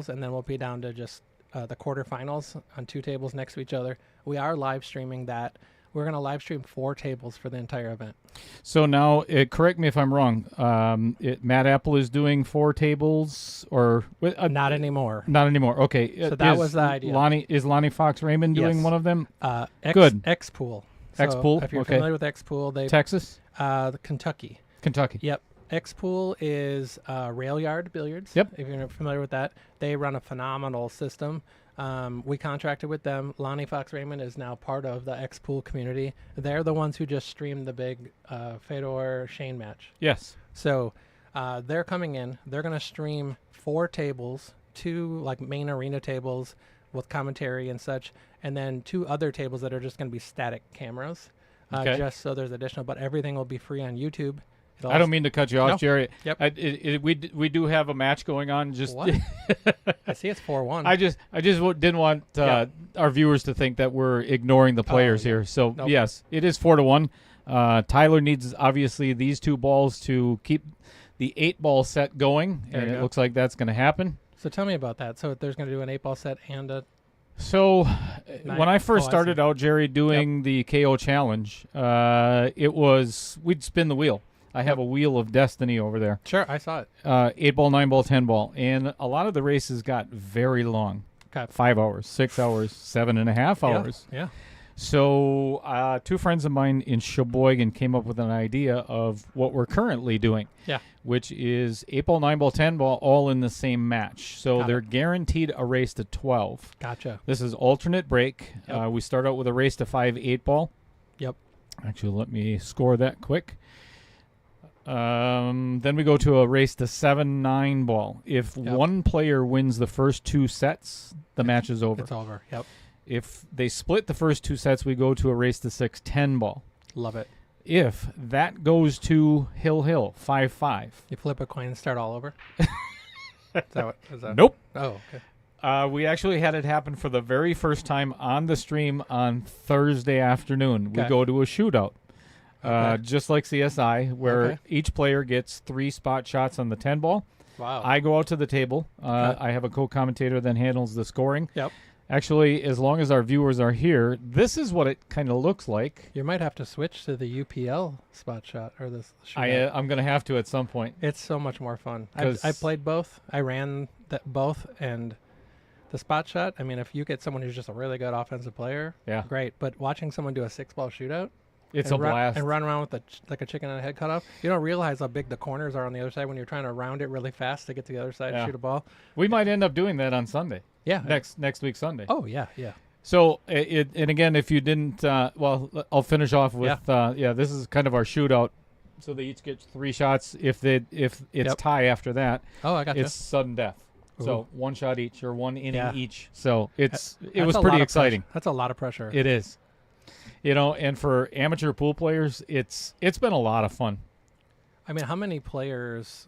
and then we'll be down to just the quarterfinals on 2 tables next to each other. We are live streaming that. We're going to live stream 4 tables for the entire event. So now, correct me if I'm wrong. Matt Apple is doing 4 tables, or not anymore. Not anymore. Okay. So that was the idea. Lonnie Fox Raymond doing one of them? Good. X-Pool. X-Pool. If you're familiar with X-Pool, Texas. Kentucky. Yep. X-Pool is rail yard billiards. Yep. If you're familiar with that, they run a phenomenal system. We contracted with them. Lonnie Fox Raymond is now part of the X-Pool community. They're the ones who just streamed the big Fedor Shane match. Yes. So they're coming in. They're going to stream 4 tables, 2 like main arena tables with commentary and such, and then 2 other tables that are just going to be static cameras. Just so there's additional, but everything will be free on YouTube. I don't mean to cut you off, No. Jerry. Yep. We do have a match going on. Just What? I see it's 4-1. I just didn't want our viewers to think that we're ignoring the players here. So Nope. yes, it is 4-1. Tyler needs obviously these 2 balls to keep the 8-ball set going, There and you it go. looks like that's going to happen. So tell me about that. So there's going to do an 8-ball set and a... So when I first I started see. out, Jerry, doing the KO challenge, it was we'd spin the wheel. I have a wheel of destiny over there. Sure, I saw it. 8-ball, 9-ball, 10-ball. And a lot of the races got very long. Okay. 5 hours, 6 hours, 7.5 hours. Yeah. So 2 friends of mine in Sheboygan came up with an idea of what we're currently doing. Yeah. Which is 8-ball, 9-ball, 10-ball, all in the same match. So they're guaranteed a race to 12. Gotcha. This is alternate break. Yep. We start out with a race to 5 8-ball. Yep. Actually, let me score that quick. Then we go to a race to 7 9-ball. If one player wins the first 2 sets, the match is over. It's over. Yep. If they split the first 2 sets, we go to a race to 6 10-ball. Love it. If that goes to Hill 5-5. You flip a coin and start all over? Is that Nope. Oh, okay. We actually had it happen for the very first time on the stream on Thursday afternoon. We go to a shootout. Just like CSI, where each player gets 3 spot shots on the 10-ball. Wow. I go out to the table. I have a co-commentator that handles the scoring. Yep. Actually, as long as our viewers are here, this is what it kind of looks like. You might have to switch to the UPL spot shot or this shootout. I'm going to have to at some point. It's so much more fun. I played both. I ran both, and the spot shot, I mean, if you get someone who's just a really good offensive player, great. But watching someone do a 6-ball shootout, it's a blast. And run around with like a chicken and a head cut off. You don't realize how big the corners are on the other side when you're trying to round it really fast to get to the other side and shoot a ball. We might end up doing that on Sunday. Yeah. Next week Sunday. Oh, yeah, yeah. So, and again, if you didn't, I'll finish off with, this is kind of our shootout. So they each get 3 shots. If it's tie after that, I got it's sudden death. Ooh. So 1 shot each or 1 inning each. So it was a pretty lot of exciting. That's a lot of pressure. It is. And for amateur pool players, it's been a lot of fun. I mean, how many players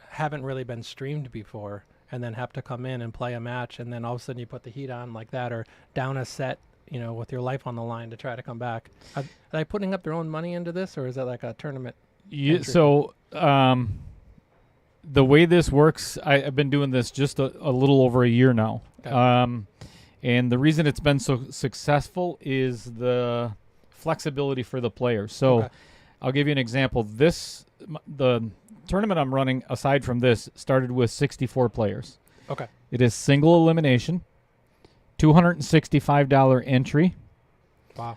haven't really been streamed before and then have to come in and play a match, and then all of a sudden you put the heat on like that, or down a set, with your life on the line to try to come back? Are they putting up their own money into this, or is that like a tournament? So the way this works, I've been doing this just a little over a year now. Okay. And the reason it's been so successful is the flexibility for the players. So I'll give you an example. The tournament I'm running, aside from this, started with 64 players. Okay. It is single elimination, $265 entry. Wow.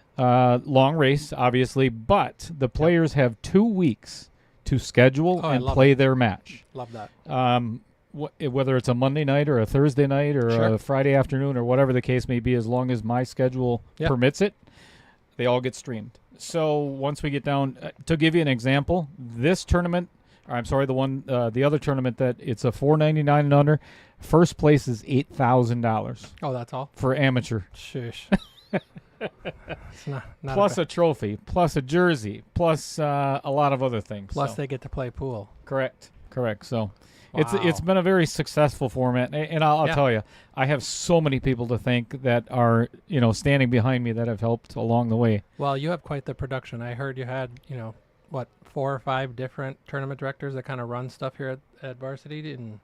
Long race, obviously, but the players have 2 weeks to schedule and play their match. Love that. Whether it's a Monday night or a Thursday night or a Friday afternoon or whatever the case may be, as long as my schedule permits it, they all get streamed. So once we get down, to give you an example, this tournament, the other tournament that it's a $4.99 and under, first place is $8,000. Oh, that's all? For amateur. Shush. It's not plus a trophy, plus a jersey, plus a lot of other things. Plus they get to play pool. Correct. So it's been a very successful format, and I'll tell you, I have so many people to thank that are standing behind me that have helped along the way. Well, you have quite the production. I heard you had 4 or 5 different tournament directors that kind of run stuff here at Varsity and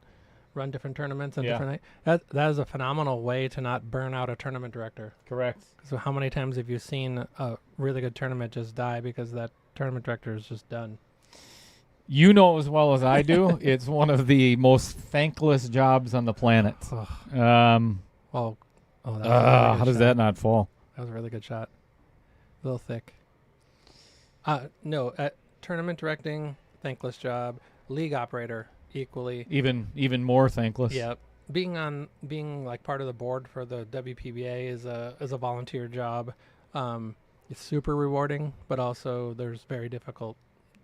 run different tournaments and different. That is a phenomenal way to not burn out a tournament director. Correct. So how many times have you seen a really good tournament just die because that tournament director is just done? You know as well as I do, it's one of the most thankless jobs on the planet. How does that not fall? That was a really good shot. A little thick. Tournament directing, thankless job. League operator, equally. Even more thankless. Yeah. Being like part of the board for the WPBA is a volunteer job. It's super rewarding, but also there's very difficult.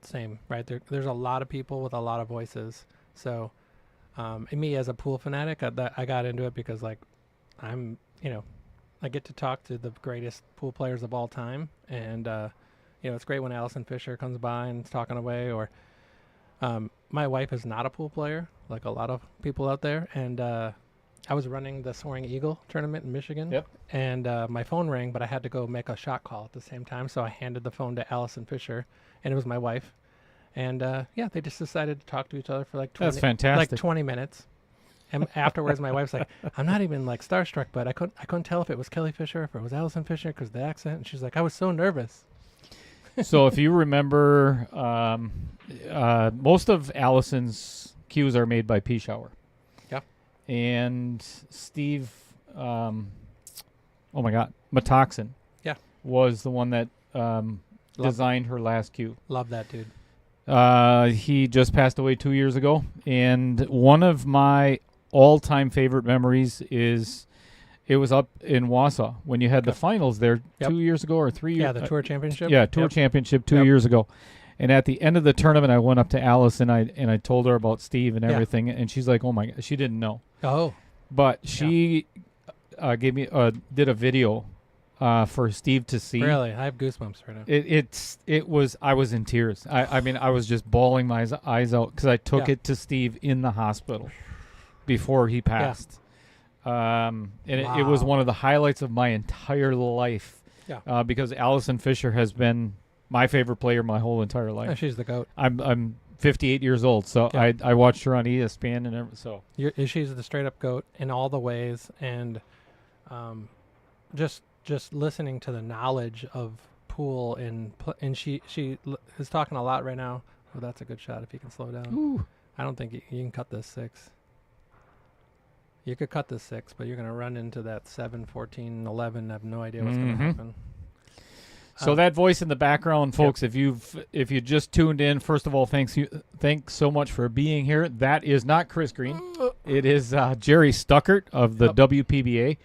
Same, right? There's a lot of people with a lot of voices. So, me as a pool fanatic, I got into it because I get to talk to the greatest pool players of all time, and it's great when Allison Fisher comes by and is talking away. Or my wife is not a pool player, like a lot of people out there, and I was running the Soaring Eagle tournament in Michigan. Yep. And my phone rang, but I had to go make a shot call at the same time, so I handed the phone to Allison Fisher. And it was my wife. And, they just decided to talk to each other for like 20 minutes. And afterwards, my wife's like, I'm not even starstruck, but I couldn't tell if it was Kelly Fisher, if it was Allison Fisher, because the accent. And she's like, I was so nervous. So if you remember, most of Allison's cues are made by P. Shower. Yeah. And Steve, Matoxin. Yeah. was the one that designed her last cue. Love that dude. He just passed away 2 years ago, and one of my all-time favorite memories is it was up in Wausau when you had the finals there 2 years ago or 3 years. Yeah, the Tour Championship. Tour Championship 2 years ago. And at the end of the tournament, I went up to Alice and I told her about Steve and everything, and she's like, "Oh my God," she didn't know. Oh, but she gave me did a video for Steve to see. Really, I have goosebumps right now. I was in tears. I mean, I was just bawling my eyes out because I took it to Steve in the hospital before he passed. And it was one of the highlights of my entire life. Yeah. Because Allison Fisher has been my favorite player my whole entire life. Oh, she's the GOAT. I'm 58 years old, so I watched her on ESPN and everything. So she's the straight up GOAT in all the ways, and just listening to the knowledge of pool and she is talking a lot right now. Oh, that's a good shot if you can slow down. Ooh. I don't think you can cut this 6. You could cut this 6, but you're going to run into that 7, 14, 11. I have no idea what's going to happen. So that voice in the background, folks, if you just tuned in, first of all, thanks so much for being here. That is not Chris Green. It is Jerry Stuckert of the WPBA.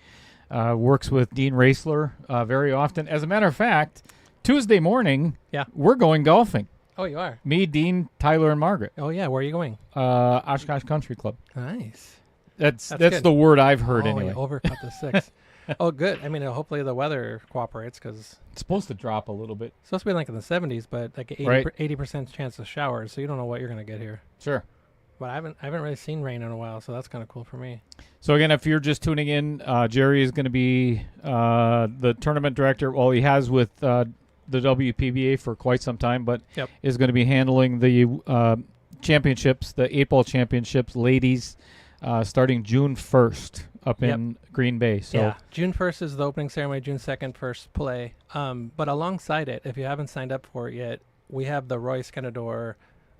Works with Dean Raisler very often. As a matter of fact, Tuesday morning, we're going golfing. Oh, you are? Me, Dean, Tyler, and Margaret. Oh, yeah. Where are you going? Oshkosh Country Club. Nice. That's the word I've heard anyway. You overcut the 6. Oh, good. I mean, hopefully the weather cooperates because it's supposed to drop a little bit. It's supposed to be like in the 70s, but like 80% chance of showers, so you don't know what you're going to get here. Sure. But I haven't really seen rain in a while, so that's kind of cool for me. So again, if you're just tuning in, Jerry is going to be the tournament director. Well, he has with the WPBA for quite some time, but is going to be handling the championships, the 8-ball championships, ladies, starting June 1st up in Green Bay. So June 1st is the opening ceremony. June 2nd, first play. But alongside it, if you haven't signed up for it yet, we have the Roy Skenador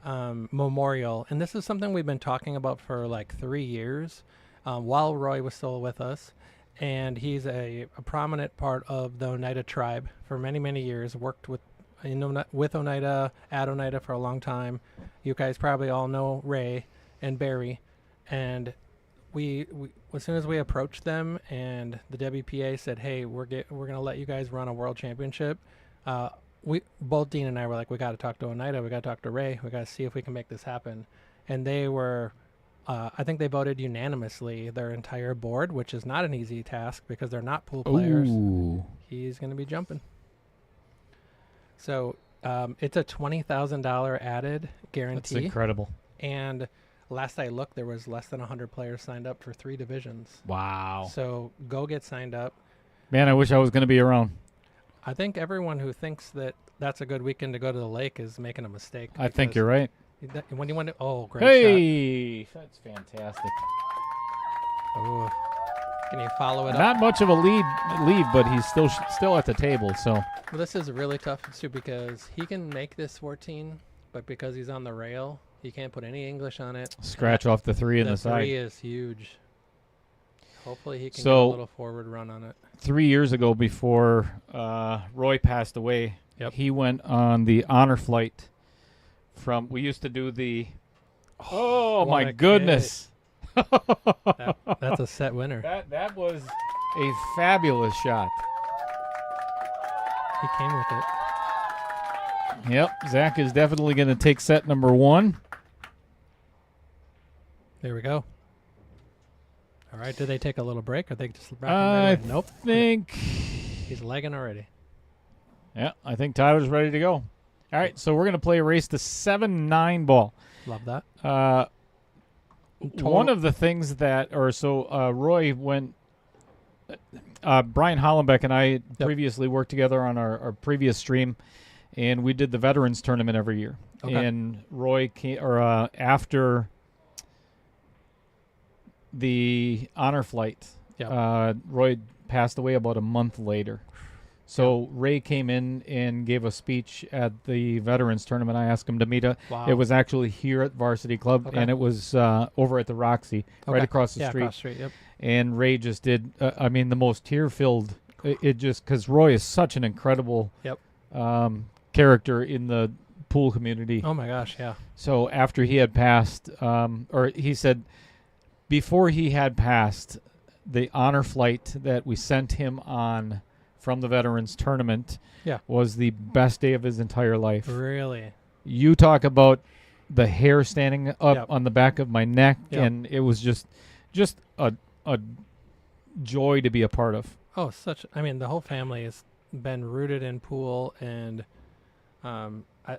Memorial, and this is something we've been talking about for like 3 years while Roy was still with us, and he's a prominent part of the Oneida tribe for many, many years. Worked with Oneida, at Oneida for a long time. You guys probably all know Ray and Barry, and we as soon as we approached them and the WPA said, "Hey, we're gonna let you guys run a world championship," both Dean and I were like, "We got to talk to Oneida. We got to talk to Ray. We got to see if we can make this happen." And they were, I think they voted unanimously, their entire board, which is not an easy task because they're not pool players. Ooh. He's going to be jumping. So it's a $20,000 added guarantee. That's incredible. And last I looked, there was less than 100 players signed up for 3 divisions. Wow. So go get signed up. Man, I wish I was going to be around. I think everyone who thinks that that's a good weekend to go to the lake is making a mistake. I think you're right. When you want to, great shot. That's fantastic. Oh, can you follow it up? Not much of a lead, but he's still at the table. So well, this is really tough too because he can make this 14, but because he's on the rail, he can't put any English on it. Scratch off the 3 in the side. The 3 is huge. Hopefully he can get a little forward run on it. 3 years ago, before Roy passed away, he went on the honor flight from. We used to do the. Oh my goodness! That's a set winner. That was a fabulous shot. He came with it. Yep, Zach is definitely going to take set number 1. There we go. All right, did they take a little break? Or they just Nope. Think he's legging already. Yeah, I think Tyler's ready to go. All right, so we're going to play a race to 7-9 ball. Love that. One of the things that, Roy went. Brian Hollenbeck and I previously worked together on our previous stream, and we did the veterans tournament every year. Okay. And Roy came, after the honor flight, Roy passed away about a month later. So Ray came in and gave a speech at the veterans tournament. I asked him to meet It was actually here at Varsity Club, and it was over at the Roxy, right across the street. Across the street, And Ray just did, the most tear-filled it just because Roy is such an incredible Yep. character in the pool community. Oh my gosh, yeah. So after he had passed, or he said before he had passed, the honor flight that we sent him on from the Veterans Tournament was the best day of his entire life. Really? You talk about the hair standing up on the back of my neck, and it was just a joy to be a part of. Oh, I mean, the whole family has been rooted in pool, and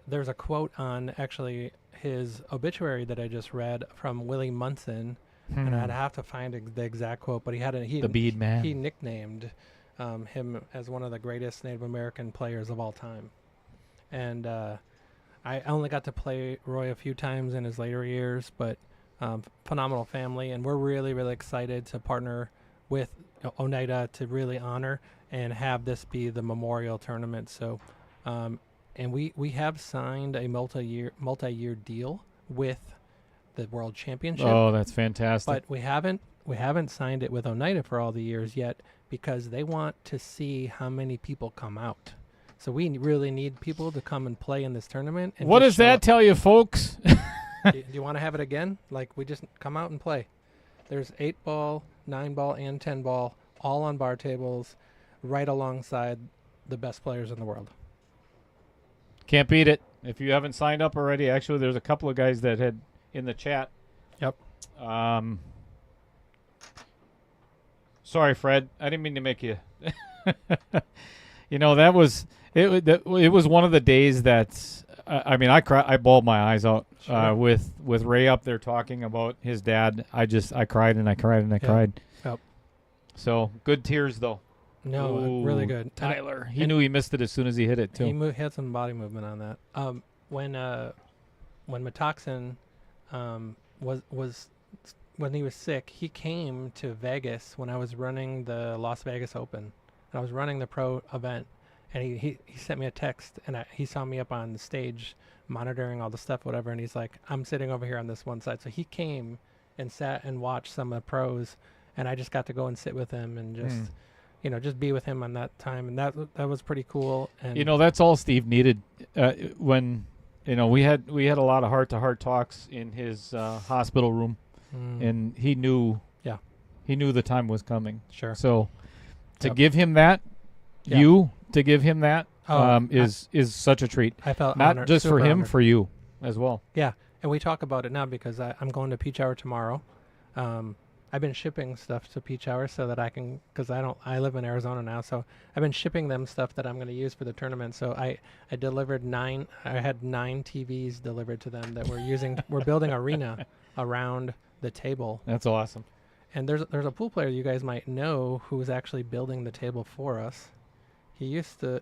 there's a quote on actually his obituary that I just read from Willie Munson, and I'd have to find the exact quote, but the bead man. He nicknamed him as one of the greatest Native American players of all time. And I only got to play Roy a few times in his later years, but phenomenal family, and we're really, really excited to partner with Oneida to really honor and have this be the memorial tournament. So, and we have signed a multi-year deal with the World Championship. Oh, that's fantastic! But we haven't signed it with Oneida for all the years yet because they want to see how many people come out. So we really need people to come and play in this tournament. And what does that tell you, folks? Do you want to have it again? Like, we just come out and play. There's 8-ball, 9-ball, and 10-ball, all on bar tables, right alongside the best players in the world. Can't beat it. If you haven't signed up already, actually, there's a couple of guys that had in the chat. Yep. Sorry, Fred. I didn't mean to make you. You know, that was it. It was one of the days that I mean, I bawled my eyes out with Ray up there talking about his dad. I cried and I cried and I cried. Yep. So good tears though. No, really good. Tyler, he knew he missed it as soon as he hit it too. He had some body movement on that. When Metoxin when he was sick, he came to Vegas when I was running the Las Vegas Open. I was running the pro event, and he sent me a text, and he saw me up on the stage monitoring all the stuff, whatever, and he's like, I'm sitting over here on this one side. So he came and sat and watched some of the pros, and I just got to go and sit with him and just, just be with him on that time, and that was pretty cool. And that's all Steve needed when, we had a lot of heart-to-heart talks in his hospital room, and he knew the time was coming. Sure. So to give him that, is such a treat. I felt not honored, just for him, honored. for you as well. Yeah, and we talk about it now because I'm going to Peach Hour tomorrow. I've been shipping stuff to Peach Hour so that I can, because I live in Arizona now, so I've been shipping them stuff that I'm going to use for the tournament. So I delivered I had 9 TVs delivered to them that we're using. We're building arena around the table. That's awesome. And there's a pool player you guys might know who's actually building the table for us. He used to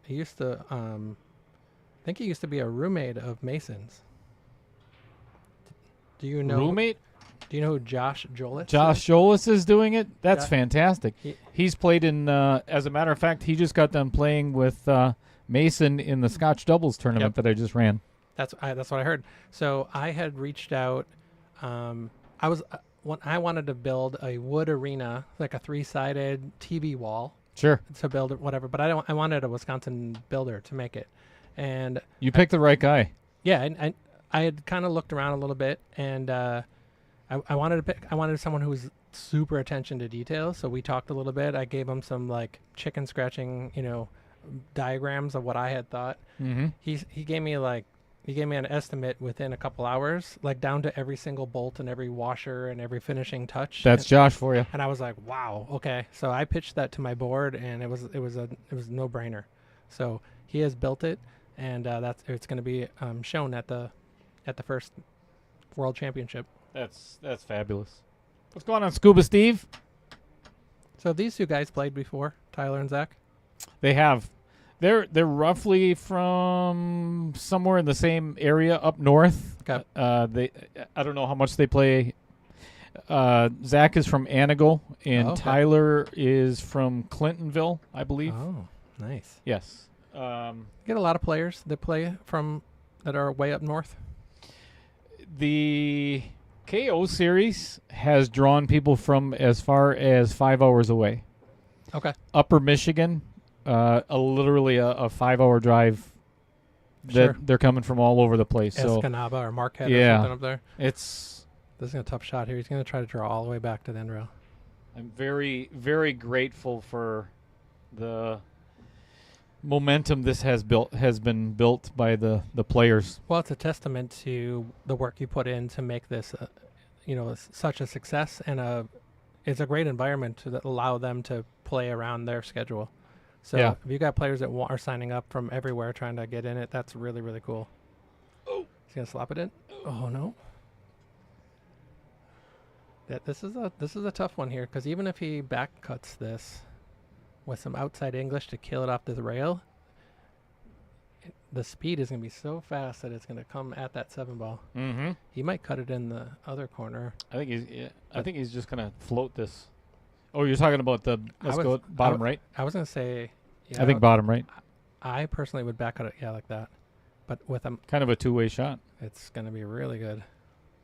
I think he used to be a roommate of Mason's. Do you know roommate? Do you know who Josh Jolis Josh Jolis is doing it? That's fantastic. He's played in as a matter of fact, he just got done playing with Mason in the Scotch doubles tournament that I just ran. That's what I heard. So I had reached out I wanted to build a wood arena, like a 3-sided TV wall. Sure. To build it, whatever. But I wanted a Wisconsin builder to make it. And you picked the right guy. Yeah, and I had kind of looked around a little bit, and I wanted someone who was super attention to detail. So we talked a little bit. I gave him some like chicken scratching, diagrams of what I had thought. Mm-hmm. He gave me an estimate within a couple hours, like down to every single bolt and every washer and every finishing touch. That's Josh for you. And I was like, wow, okay. So I pitched that to my board, and it was a no-brainer. So he has built it, and it's going to be shown at the first World Championship. That's fabulous. What's going on, Scuba Steve? So these two guys played before, Tyler and Zach? They have. They're roughly from somewhere in the same area up north. Okay. I don't know how much they play. Zach is from Anago, and Tyler is from Clintonville, I believe. Oh, nice. Yes. Get a lot of players that play that are way up north. The KO series has drawn people from as far as 5 hours away. Okay. Upper Michigan literally a 5-hour drive. Sure. They're coming from all over the place. So Escanaba or Marquette Yeah. or something up there. it's This is a tough shot here. He's going to try to draw all the way back to the end rail. I'm very, very grateful for the momentum this has been built by the players. Well, it's a testament to the work you put in to make this, such a success, and it's a great environment to allow them to play around their schedule. So Yeah. if you got players that are signing up from everywhere trying to get in it, that's really, really cool. Oh, he's gonna slap it in. Oh no. This is a tough one here, because even if he back cuts this with some outside English to kill it off this rail, the speed is going to be so fast that it's going to come at that 7 ball. Mm-hmm. He might cut it in the other corner. I think he's just gonna float this. Oh, you're talking about the go bottom right. I was going to say, I think bottom right. I personally would back cut it, like that. But with him, Kind of a two-way shot. it's going to be really good.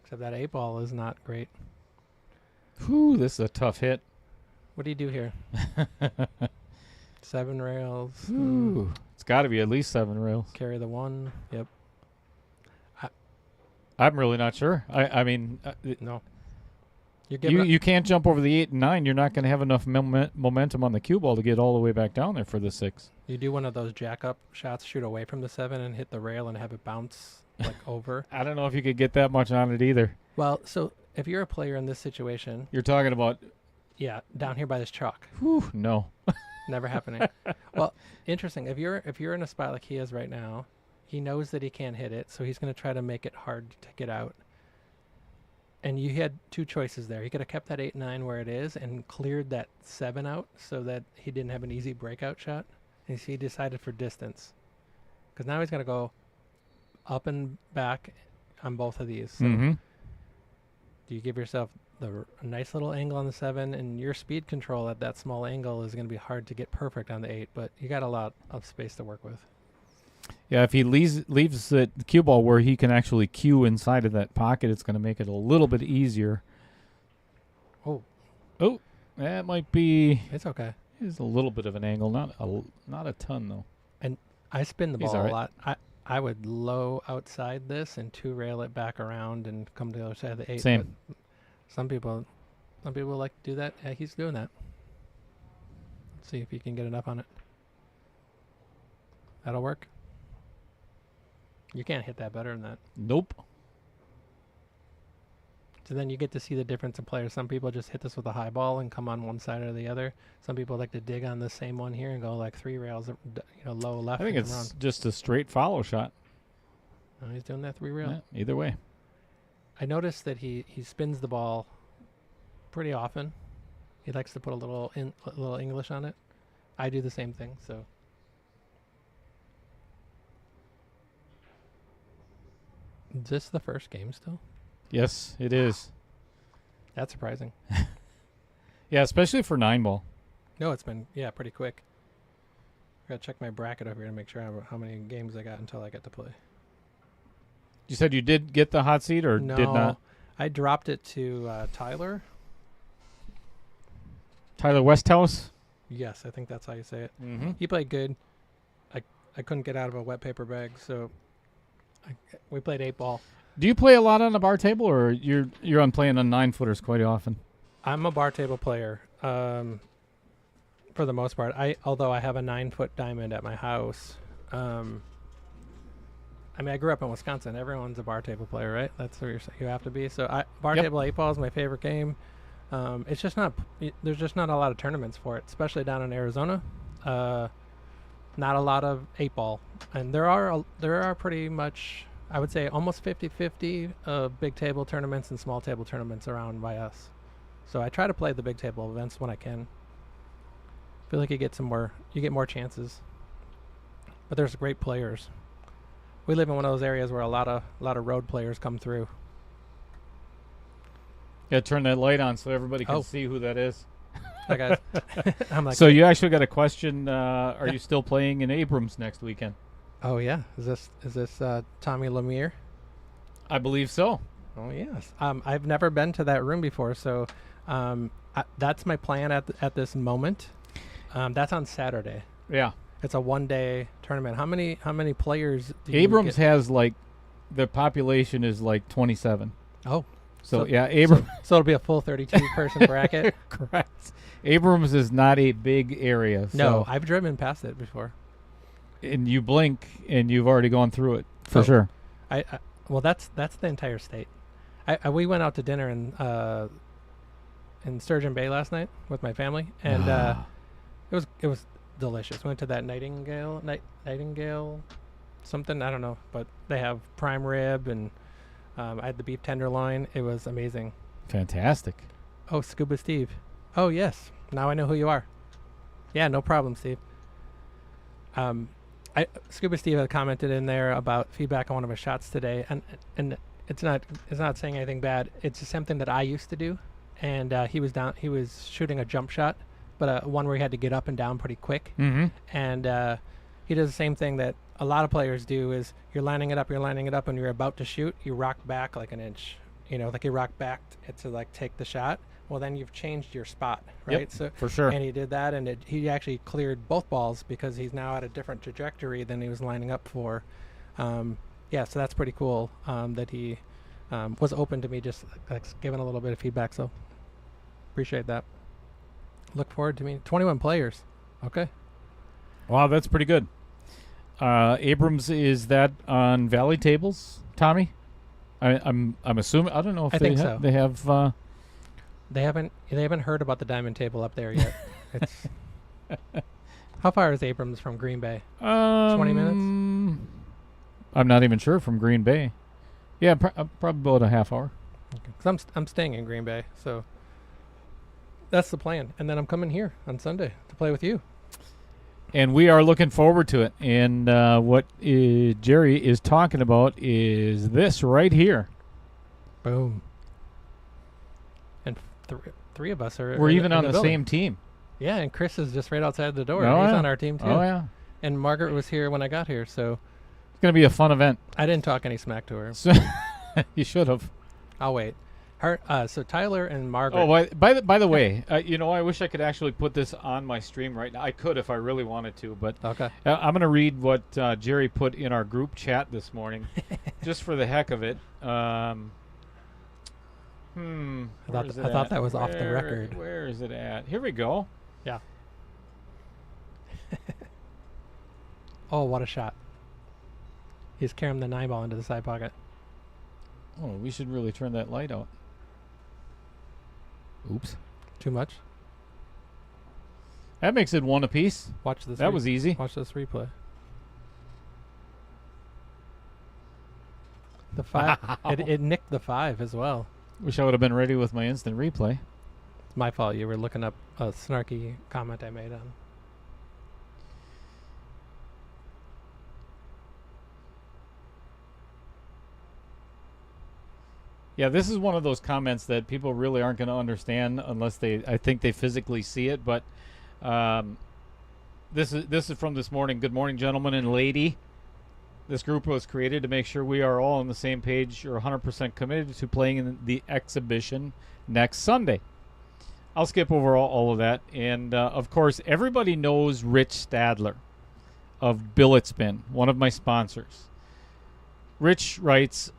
Except that 8 ball is not great. Whew, this is a tough hit. What do you do here? 7 rails. Ooh, it's got to be at least 7 rails. Carry the 1. Yep. I'm really not sure. I mean, No. You're giving you can't jump over the 8 and 9. You're not going to have enough momentum on the cue ball to get all the way back down there for the 6. You do one of those jack up shots, shoot away from the 7 and hit the rail and have it bounce like over. I don't know if you could get that much on it either. Well, so if you're a player in this situation, You're talking about, down here by this chalk, whew, no. never happening. Well, interesting. If you're in a spot like he is right now, he knows that he can't hit it, so he's going to try to make it hard to get out. And you had 2 choices there. He could have kept that 8-9 where it is and cleared that 7 out so that he didn't have an easy breakout shot. And he decided for distance, because now he's going to go up and back on both of these. So Mm-hmm. do you give yourself a nice little angle on the 7, and your speed control at that small angle is going to be hard to get perfect on the 8, but you got a lot of space to work with. Yeah, if he leaves the cue ball where he can actually cue inside of that pocket, it's going to make it a little bit easier. Oh, That might be it's okay. is a little bit of an angle, not a ton though. I spin the He's ball all a right. lot. I would low outside this and 2 rail it back around and come to the other side of the 8. Same. But some people like to do that. Yeah, he's doing that. Let's see if he can get enough on it. That'll work. You can't hit that better than that. Nope. So then you get to see the difference in players. Some people just hit this with a high ball and come on one side or the other. Some people like to dig on the same one here and go like 3 rails, low left. I think and it's around. just a straight follow shot. Oh, he's doing that 3 rail. Yeah, either way. I noticed that he spins the ball pretty often. He likes to put a little English on it. I do the same thing. So is this the first game still? Yes, it is. That's surprising. Yeah, especially for 9 ball. No, it's been pretty quick. I gotta check my bracket over here to make sure how many games I got until I get to play. You said you did get the hot seat or No, did not? I dropped it to Tyler. Tyler Westhouse? Yes, I think that's how you say it. Mm-hmm. He played good. I couldn't get out of a wet paper bag, so we played 8 ball. Do you play a lot on a bar table, or you're on playing on 9-footers quite often? I'm a bar table player, for the most part. Although I have a 9-foot diamond at my house. I grew up in Wisconsin. Everyone's a bar table player, right? That's where you have to be. So bar Yep. table 8 ball is my favorite game. It's just not. There's just not a lot of tournaments for it, especially down in Arizona. Not a lot of 8 ball, and there are pretty much, I would say, almost 50-50 big table tournaments and small table tournaments around by us. So I try to play the big table events when I can. Feel like you get more chances. But there's great players. We live in one of those areas where a lot of road players come through. Yeah, turn that light on so everybody can Oh. see who that is. Hi guys. I'm like, So you actually got a question. Are you still playing in Abrams next weekend? oh yeah, is this Tommy Lemire? I believe so. Oh yes. I've never been to that room before, so that's my plan at this moment. That's on Saturday. Yeah. It's a 1-day tournament. How many players do Abrams you get? has the population is 27. Oh. So yeah, Abrams. So it'll be a full 32-person bracket? Correct. Abrams is not a big area. No, So, I've driven past it before. and you blink and you've already gone through it for Oh. sure. Well, that's the entire state. We went out to dinner in Sturgeon Bay last night with my family, and it was delicious. We went to that Nightingale something, I don't know, but they have prime rib, and I had the beef tenderloin. It was amazing. Fantastic. Oh, Scuba Steve. Oh, yes. Now I know who you are. Yeah, no problem, Steve. Scuba Steve had commented in there about feedback on one of his shots today, and it's not saying anything bad. It's just something that I used to do, and he was shooting a jump shot, but one where he had to get up and down pretty quick. Mm-hmm. And he does the same thing that a lot of players do. Is you're lining it up, and you're about to shoot, you rock back like an inch. Like you rock back to take the shot. Well, then you've changed your spot, right? Yep, So for sure. And he did that, and he actually cleared both balls because he's now at a different trajectory than he was lining up for. So that's pretty cool that he was open to me just giving a little bit of feedback. So appreciate that. Look forward to meeting 21 players. Okay. Wow, that's pretty good. Abrams, is that on Valley Tables, Tommy? I'm assuming. I don't know if I think so. They have. They haven't heard about the diamond table up there yet. It's how far is Abrams from Green Bay? 20 minutes. I'm not even sure from Green Bay. Yeah, probably about a half hour. Okay. 'Cause I'm staying in Green Bay, so that's the plan. And then I'm coming here on Sunday to play with you. And we are looking forward to it. And what Jerry is talking about is this right here. Boom. And three of us are. We're in even on in the building. same team. Yeah, and Chris is just right outside the door. Oh, He's yeah. on our team too. Oh, yeah. And Margaret was here when I got here, so It's going to be a fun event. I didn't talk any smack to her. So you should have. I'll wait. So Tyler and Margaret. Oh, by the way, I wish I could actually put this on my stream right now. I could if I really wanted to, but Okay. I'm going to read what Jerry put in our group chat this morning, just for the heck of it. I thought that was off the record. Where is it at? Here we go. Yeah. Oh, what a shot. He's carrying the 9-ball into the side pocket. Oh, we should really turn that light out. Oops. Too much? That makes it one apiece. Watch this. That was easy. Watch this replay. The 5. It nicked the 5 as well. Wish I would have been ready with my instant replay. It's my fault. You were looking up a snarky comment I made on. Yeah, this is one of those comments that people really aren't going to understand unless I think they physically see it. But this is from this morning. Good morning, gentlemen and lady. This group was created to make sure we are all on the same page or 100% committed to playing in the exhibition next Sunday. I'll skip over all of that. And, of course, everybody knows Rich Stadler of Billet Spin, one of my sponsors. Rich writes,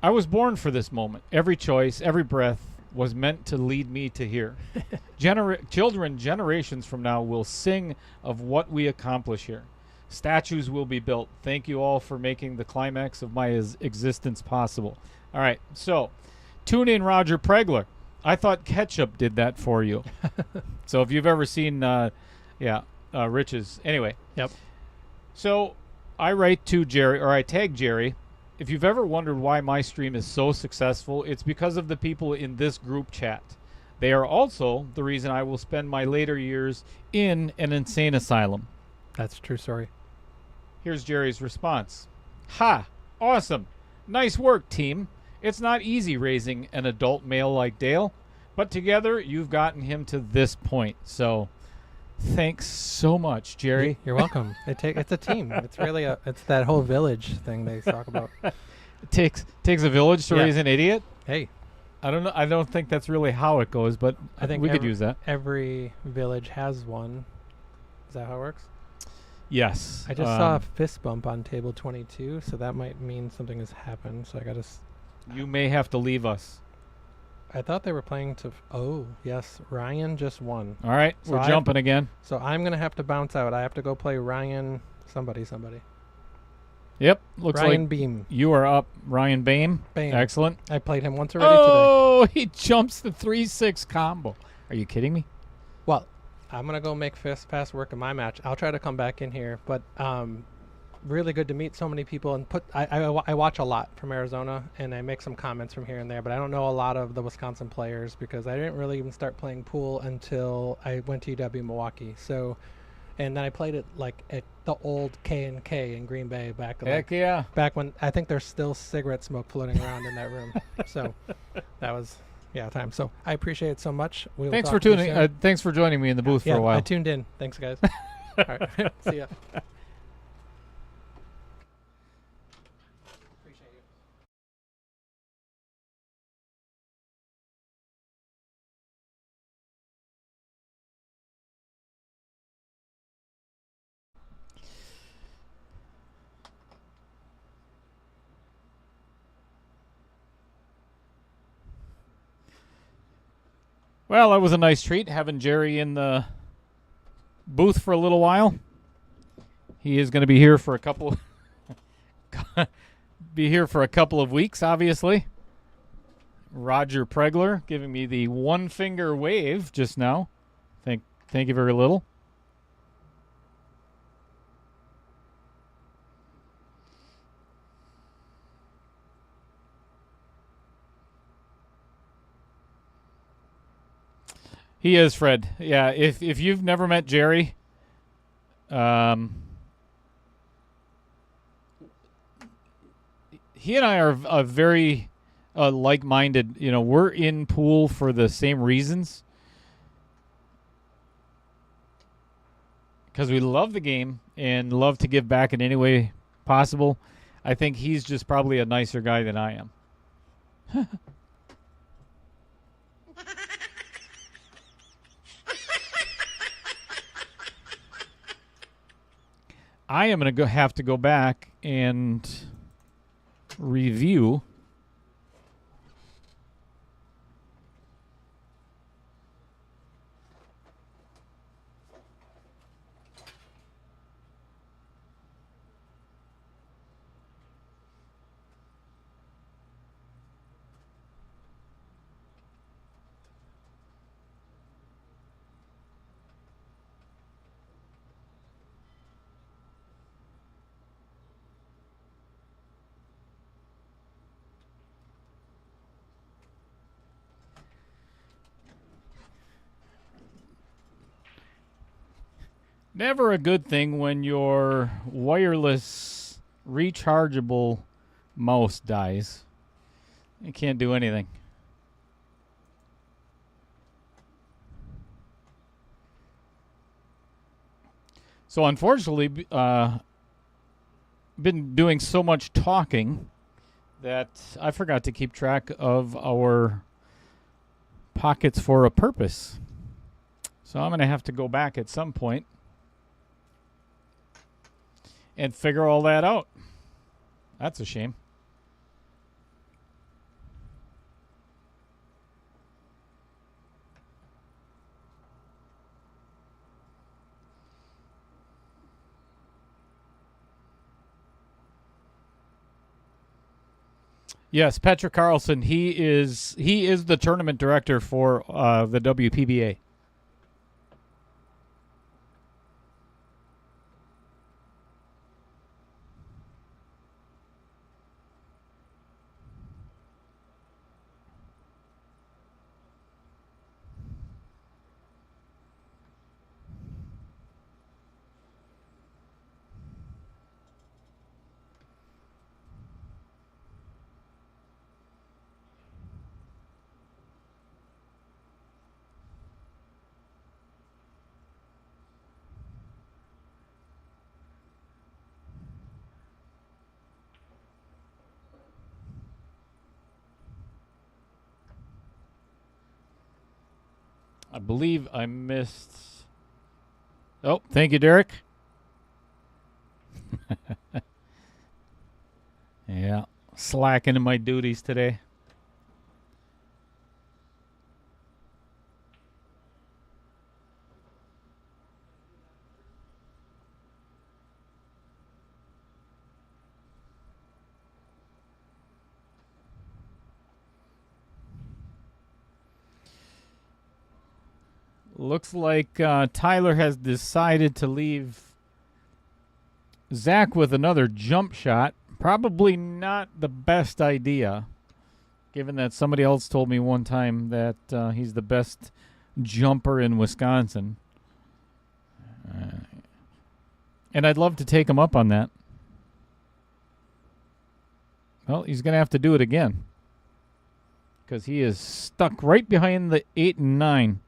I was born for this moment. Every choice, every breath was meant to lead me to here. Children generations from now will sing of what we accomplish here. Statues will be built. Thank you all for making the climax of my existence possible. All right, so tune in, Roger Pregler. I thought ketchup did that for you. So if you've ever seen, Rich's. Anyway. Yep. So I write to Jerry, or I tag Jerry. If you've ever wondered why my stream is so successful, it's because of the people in this group chat. They are also the reason I will spend my later years in an insane asylum. That's a true story. Here's Jerry's response. Ha! Awesome. Nice work, team. It's not easy raising an adult male like Dale, but together you've gotten him to this point. So thanks so much, Jerry. You're welcome. It's a team. It's really it's that whole village thing they talk about. It takes a village to raise an idiot? Hey. I don't know. I don't think that's really how it goes, but I think we could use that. Every village has one. Is that how it works? Yes. I just saw a fist bump on table 22, so that might mean something has happened. So I got to. You may have to leave us. I thought they were playing to. Oh, yes. Ryan just won. All right. So We're jumping again. So I'm going to have to bounce out. I have to go play Ryan. Somebody. Yep. Looks Ryan like Beam. you are up. Ryan Bame. Excellent. I played him once already today. Oh, he jumps the 3-6 combo. Are you kidding me? Well, I'm going to go make fast work in my match. I'll try to come back in here. But really good to meet so many people. And I watch a lot from Arizona, and I make some comments from here and there. But I don't know a lot of the Wisconsin players because I didn't really even start playing pool until I went to UW Milwaukee. So, and then I played it like at the old K&K in Green Bay back. Heck yeah. Back when I think there's still cigarette smoke floating around in that room. So that was... Yeah, time. So I appreciate it so much. Thanks for tuning. Thanks for joining me in the booth for a while. I tuned in. Thanks, guys. All right. See ya. Appreciate you. Well, that was a nice treat having Jerry in the booth for a little while. He is going to be here for a couple of weeks, obviously. Roger Pregler giving me the one finger wave just now. Thank you very little. He is, Fred. Yeah, if you've never met Jerry, he and I are very like-minded. You know, we're in pool for the same reasons. Because we love the game and love to give back in any way possible. I think he's just probably a nicer guy than I am. I am going to have to go back and review Never a good thing when your wireless rechargeable mouse dies. You can't do anything. So unfortunately, been doing so much talking that I forgot to keep track of our pockets for a purpose. So I'm going to have to go back at some point and figure all that out. That's a shame. Yes, Patrick Carlson. He is the tournament director for the WPBA. I believe I missed... Oh, thank you, Derek. Yeah, slacking in my duties today. Looks like Tyler has decided to leave Zach with another jump shot. Probably not the best idea, given that somebody else told me one time that he's the best jumper in Wisconsin. And I'd love to take him up on that. Well, he's going to have to do it again, because he is stuck right behind the 8 and 9.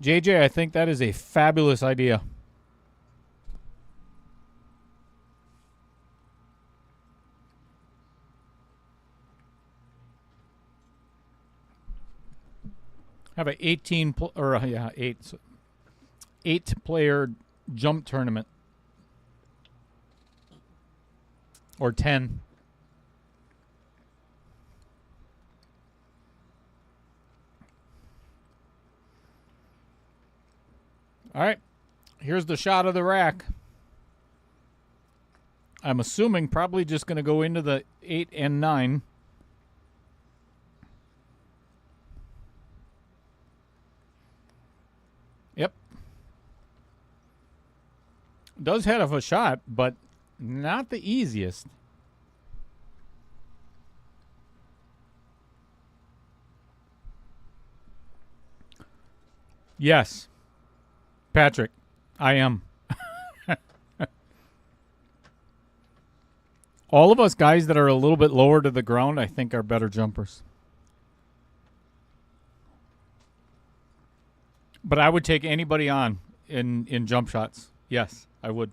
JJ, I think that is a fabulous idea. Have an 8 player jump tournament, or 10. All right, here's the shot of the rack. I'm assuming probably just going to go into the 8 and 9. Yep. Does have a shot, but not the easiest. Yes, Patrick, I am. All of us guys that are a little bit lower to the ground, I think, are better jumpers. But I would take anybody on in jump shots. Yes, I would.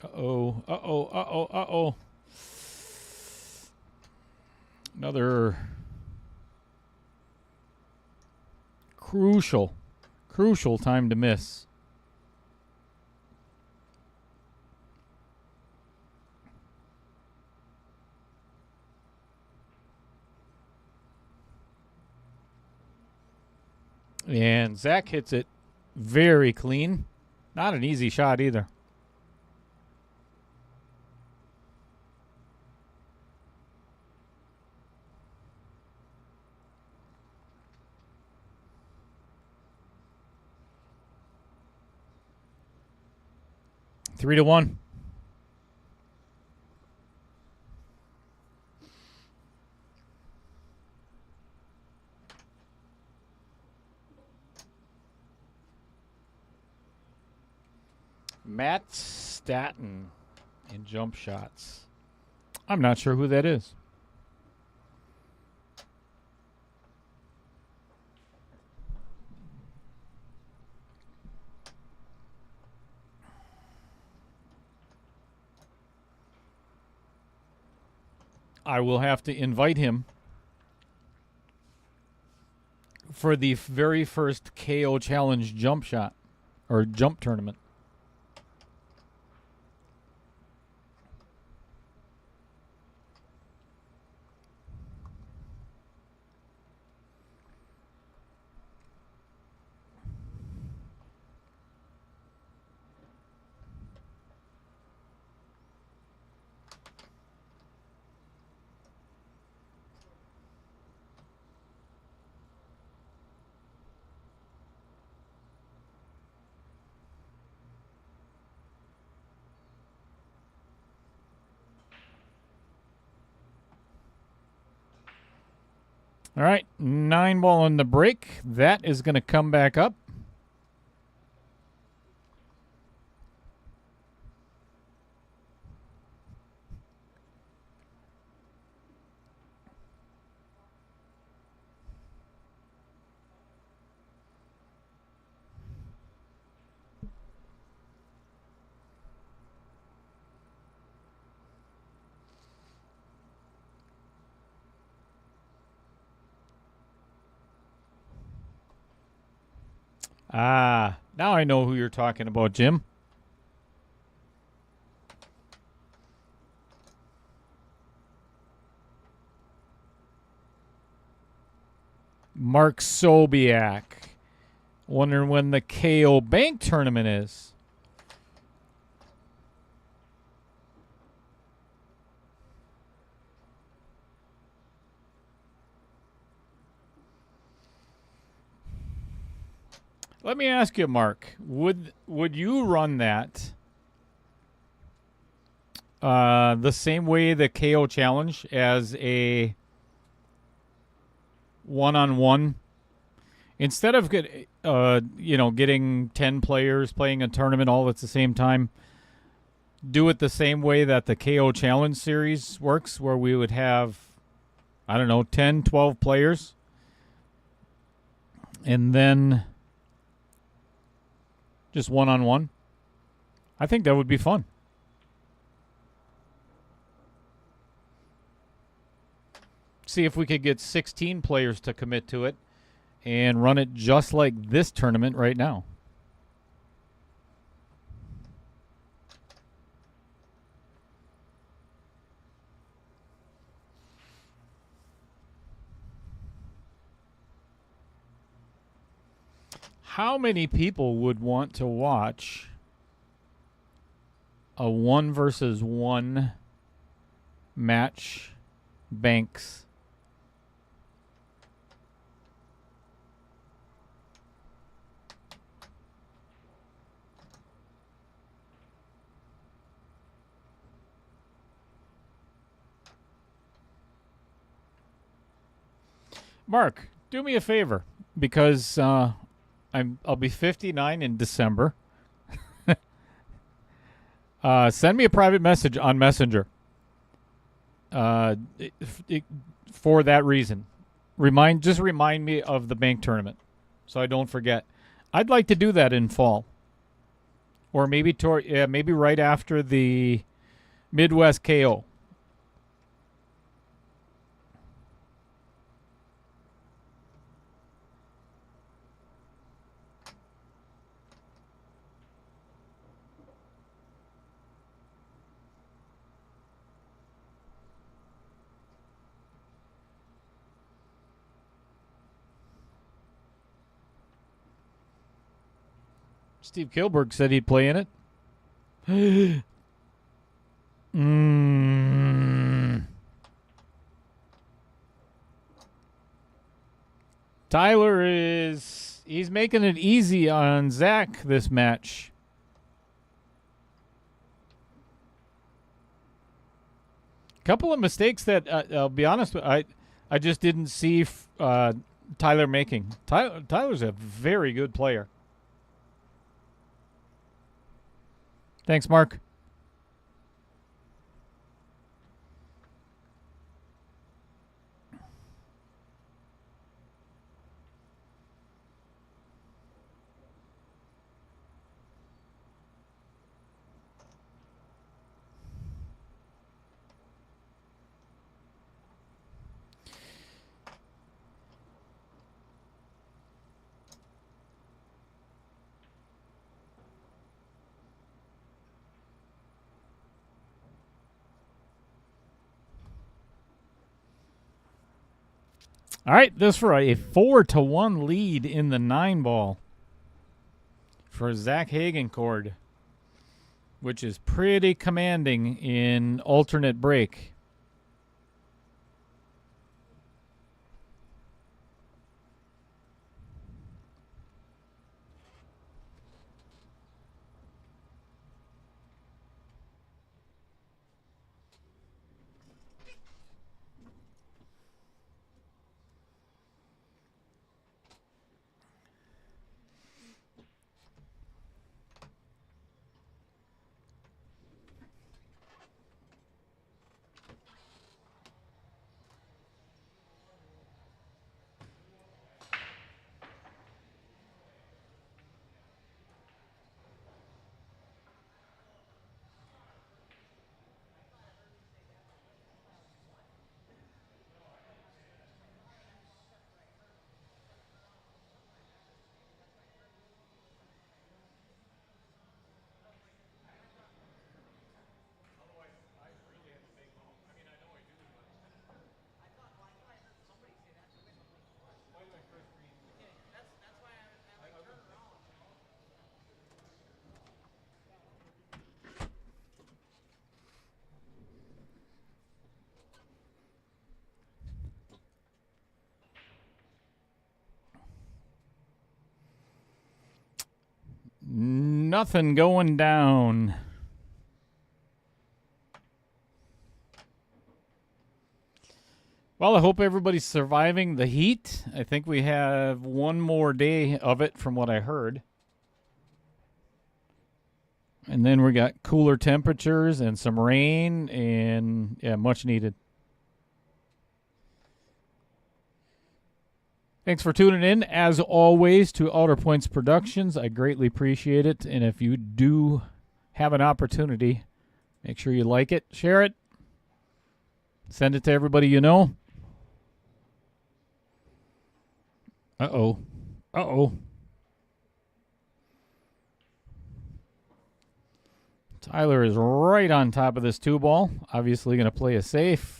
Uh-oh, uh-oh, uh-oh, uh-oh. Another crucial time to miss. And Zach hits it very clean. Not an easy shot either. 3-1. Matt Staton in jump shots. I'm not sure who that is. I will have to invite him for the very first KO Challenge jump shot or jump tournament. All right, 9 ball on the break. That is going to come back up. Ah, now I know who you're talking about, Jim. Mark Sobiak. Wondering when the KO Bank tournament is. Let me ask you, Mark. Would you run that the same way the KO Challenge as a one-on-one? Instead of getting 10 players playing a tournament all at the same time, do it the same way that the KO Challenge series works, where we would have, 10, 12 players, and then just one-on-one. I think that would be fun. See if we could get 16 players to commit to it and run it just like this tournament right now. How many people would want to watch a 1-versus-1 match banks? Mark, do me a favor, because I'll be 59 in December. Send me a private message on Messenger. For that reason, just remind me of the bank tournament, so I don't forget. I'd like to do that in fall, or maybe maybe right after the Midwest KO. Steve Kilberg said he'd play in it. Tyler he's making it easy on Zach this match. Couple of mistakes that I'll be honest with. I just didn't see Tyler making. Tyler's a very good player. Thanks, Mark. All right, this for a 4-1 lead in the 9-ball for Zach Hagenkord, which is pretty commanding in alternate break. Nothing going down. Well, I hope everybody's surviving the heat. I think we have one more day of it from what I heard. And then we got cooler temperatures and some rain and, yeah, much needed. Thanks for tuning in, as always, to Outer Points Productions. I greatly appreciate it. And if you do have an opportunity, make sure you like it, share it, send it to everybody you know. Uh-oh. Uh-oh. Tyler is right on top of this 2-ball. Obviously going to play a safe.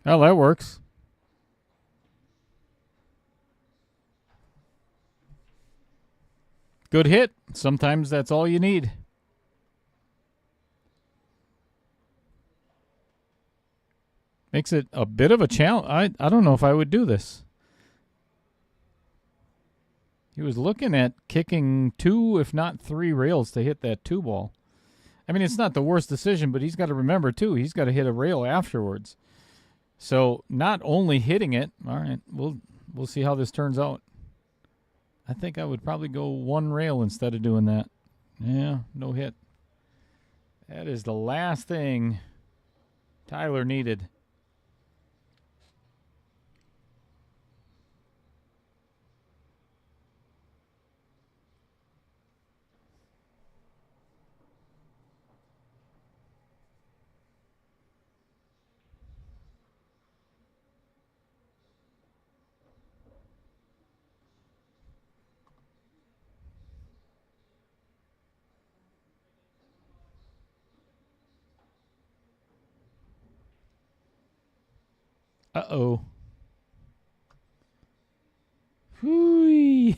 Well, that works. Good hit. Sometimes that's all you need. Makes it a bit of a challenge. I don't know if I would do this. He was looking at kicking 2, if not 3 rails to hit that 2-ball. I mean, it's not the worst decision, but he's got to remember, too, he's got to hit a rail afterwards. So not only hitting it, all right, we'll see how this turns out. I think I would probably go 1 rail instead of doing that. Yeah, no hit. That is the last thing Tyler needed. Uh-oh. Whoo.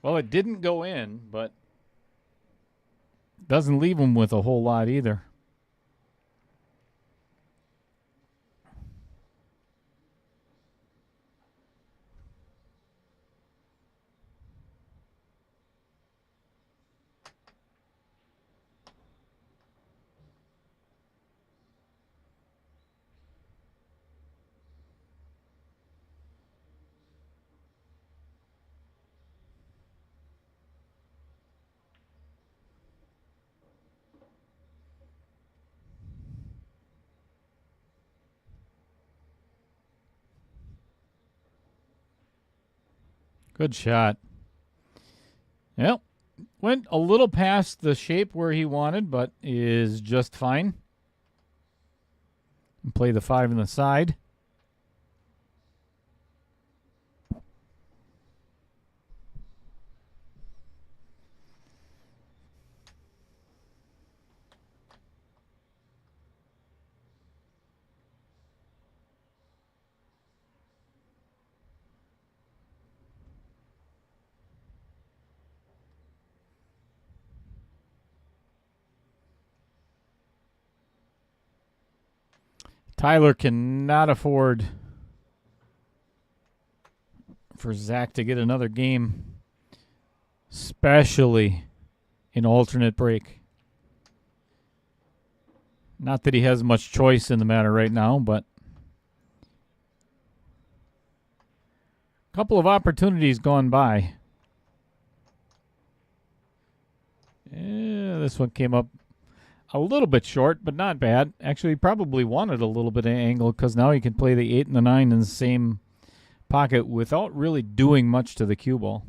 Well, it didn't go in, but doesn't leave him with a whole lot either. Good shot. Well, went a little past the shape where he wanted, but is just fine. And play the 5 in the side. Tyler cannot afford for Zach to get another game, especially in alternate break. Not that he has much choice in the matter right now, but a couple of opportunities gone by. Yeah, this one came up a little bit short, but not bad. Actually, he probably wanted a little bit of angle because now he can play the 8 and the 9 in the same pocket without really doing much to the cue ball.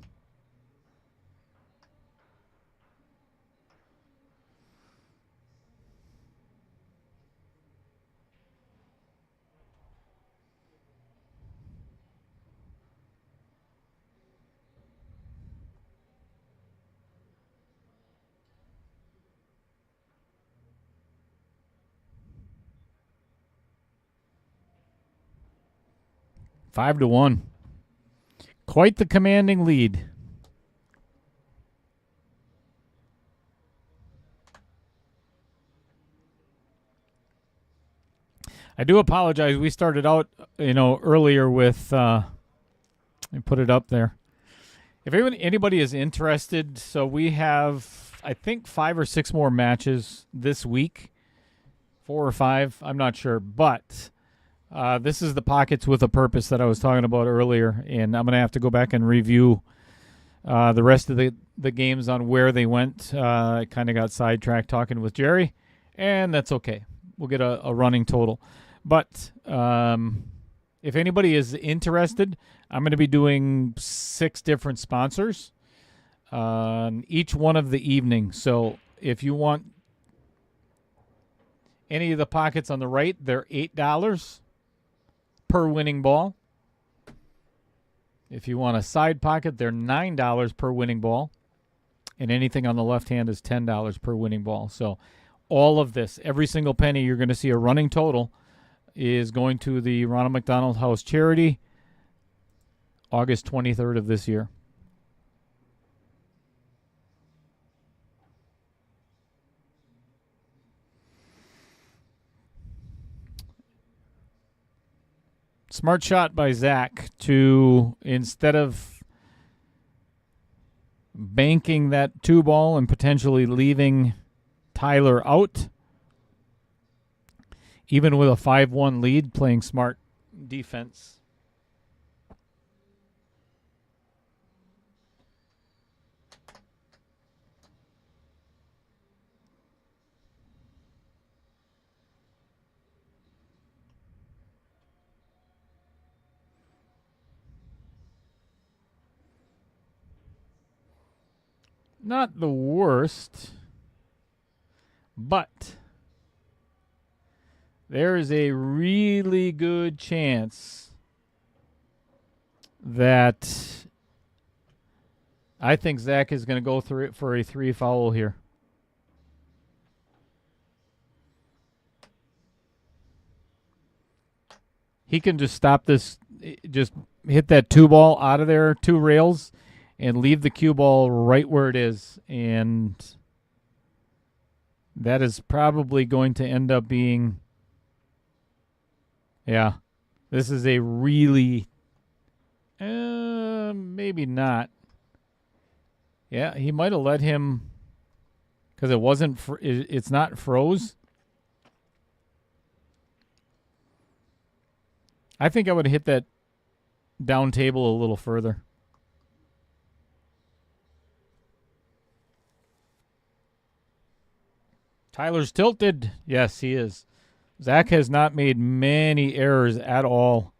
Five to 1. Quite the commanding lead. I do apologize. We started out, earlier with. Let me put it up there. If anybody is interested, so we have, I think, 5 or 6 more matches this week. 4 or 5, I'm not sure, but. This is the Pockets with a Purpose that I was talking about earlier, and I'm going to have to go back and review the rest of the games on where they went. I kind of got sidetracked talking with Jerry, and that's okay. We'll get a running total. But if anybody is interested, I'm going to be doing 6 different sponsors on each one of the evenings. So if you want any of the Pockets on the right, they're $8 per winning ball. If you want a side pocket, they're $9 per winning ball. And anything on the left hand is $10 per winning ball. So all of this, every single penny you're going to see a running total, is going to the Ronald McDonald House Charity August 23rd of this year. Smart shot by Zach to, instead of banking that 2 ball and potentially leaving Tyler out, even with a 5-1 lead, playing smart defense. Not the worst, but there is a really good chance that I think Zach is going to go through it for a 3 foul here. he can just stop this, just hit that 2 ball out of there, 2 rails, and leave the cue ball right where it is. And that is probably going to end up being, yeah, this is a really, maybe not. Yeah, he might have let him, because it wasn't, it's not froze. I think I would have hit that down table a little further. Tyler's tilted. Yes, he is. Zach has not made many errors at all.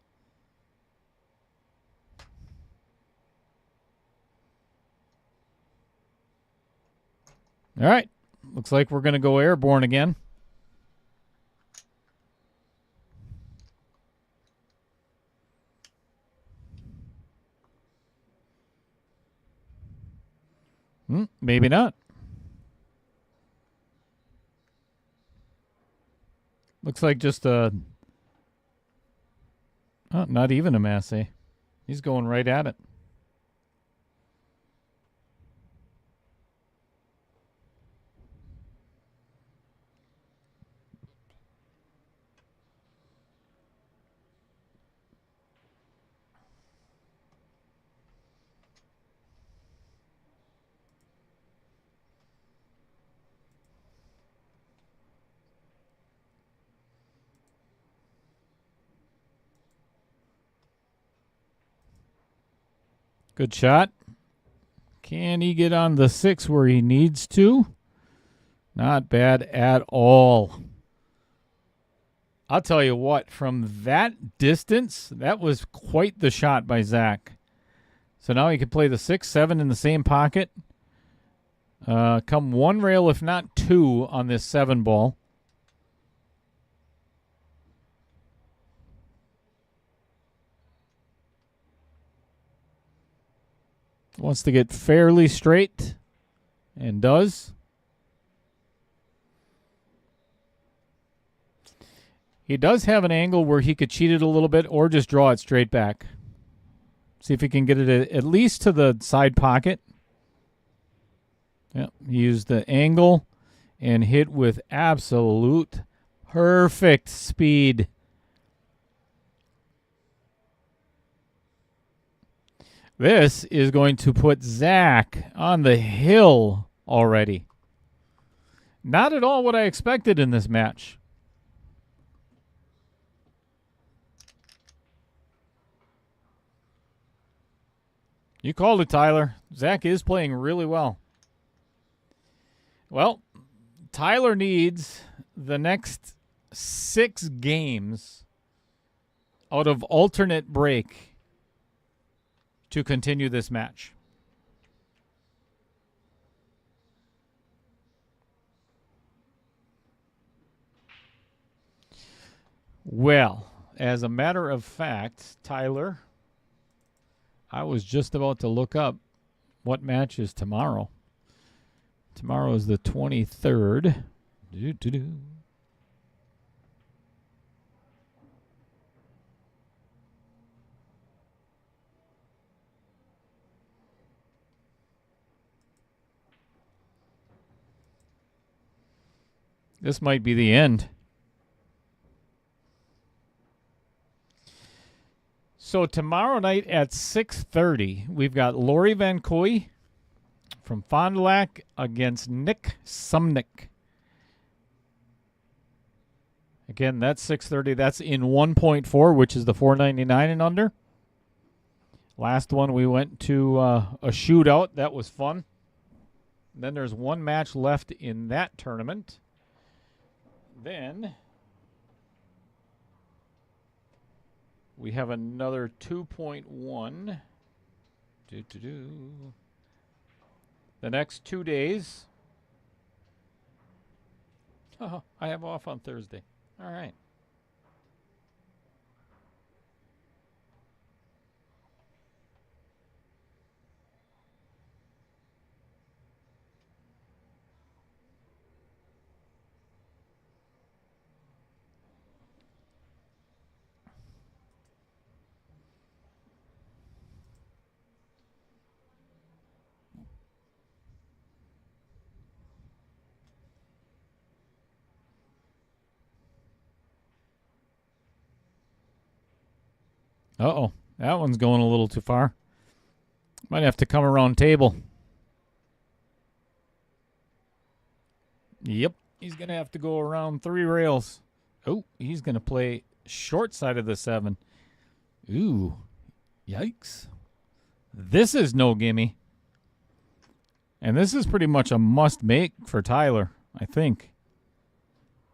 All right. Looks like we're going to go airborne again. Maybe not. Looks like just a... Oh, not even a Massey. He's going right at it. Good shot. Can he get on the 6 where he needs to? Not bad at all. I'll tell you what, from that distance, that was quite the shot by Zach. So now he can play the 6, 7 in the same pocket. Come 1 rail, if not 2, on this 7 ball. Wants to get fairly straight, and does. He does have an angle where he could cheat it a little bit or just draw it straight back. See if he can get it at least to the side pocket. Yep, use the angle and hit with absolute perfect speed. This is going to put Zach on the hill already. Not at all what I expected in this match. You called it, Tyler. Zach is playing really well. Well, Tyler needs the next 6 games out of alternate break to continue this match. Well, as a matter of fact, Tyler, I was just about to look up what match is tomorrow. Tomorrow is the 23rd. This might be the end. So tomorrow night at 6:30, we've got Lori Van Koy from Fond du Lac against Nick Sumnick. Again, that's 6:30. That's in 1.4, which is the 499 and under. Last one we went to a shootout. That was fun. Then there's one match left in that tournament. Then we have another 2.1. The next 2 days. Oh, I have off on Thursday. All right. Uh-oh. That one's going a little too far. Might have to come around table. Yep. He's going to have to go around 3 rails. Oh, he's going to play short side of the 7. Ooh. Yikes. This is no gimme. And this is pretty much a must-make for Tyler, I think.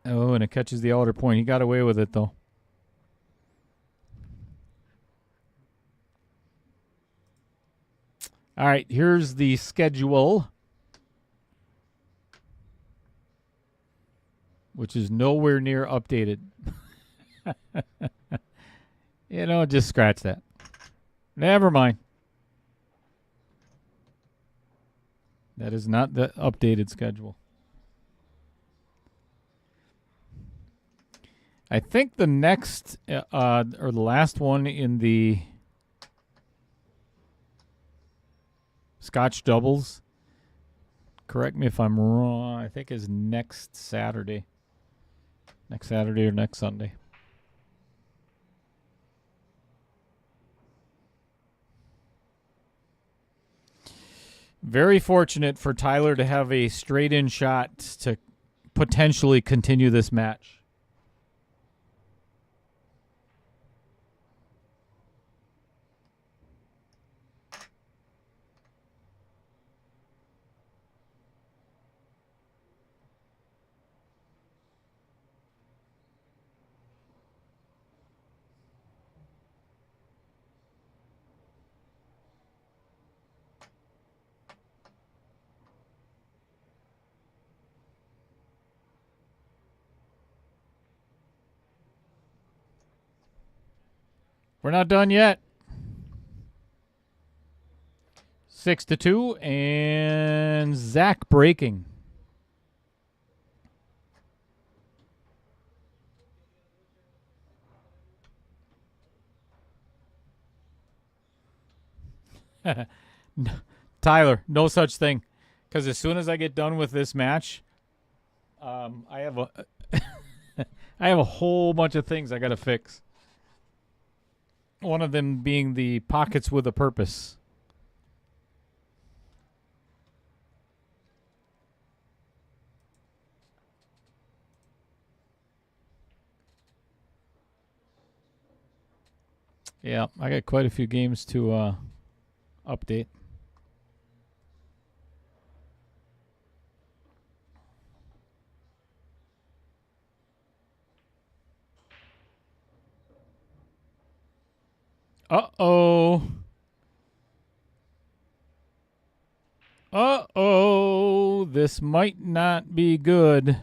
Oh, and it catches the outer point. He got away with it, though. All right, here's the schedule, which is nowhere near updated. Just scratch that. Never mind. That is not the updated schedule. I think the next, or the last one in the Scotch doubles, correct me if I'm wrong, I think is next Saturday. Next Saturday or next Sunday. Very fortunate for Tyler to have a straight-in shot to potentially continue this match. We're not done yet. 6-2, and Zach breaking. Tyler, no such thing. Because as soon as I get done with this match, I have a I have a whole bunch of things I got to fix. One of them being the pockets with a purpose. Yeah, I got quite a few games to update. Uh-oh. Uh-oh. This might not be good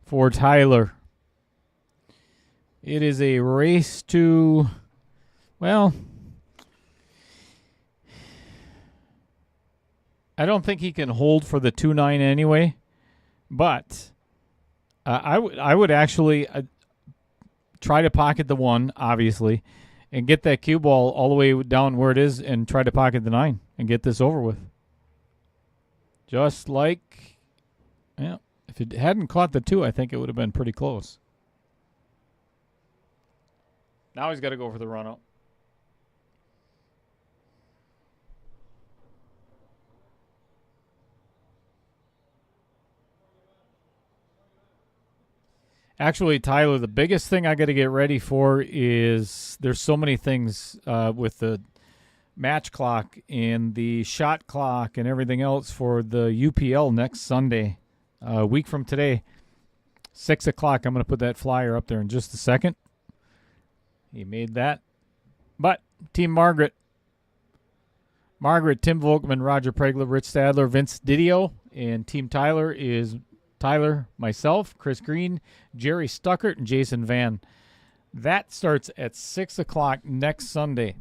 for Tyler. It is a race to, well, I don't think he can hold for the 2-9 anyway, but I would actually try to pocket the 1, obviously, and get that cue ball all the way down where it is and try to pocket the 9 and get this over with. Just like, yeah, if it hadn't caught the 2, I think it would have been pretty close. Now he's got to go for the run out. Actually, Tyler, the biggest thing I got to get ready for is there's so many things with the match clock and the shot clock and everything else for the UPL next Sunday, a week from today, 6 o'clock. I'm going to put that flyer up there in just a second. He made that. But Team Margaret, Tim Volkman, Roger Pregler, Rich Stadler, Vince Didio, and Team Tyler is Tyler, myself, Chris Green, Jerry Stuckert, and Jason Van. That starts at 6 o'clock next Sunday.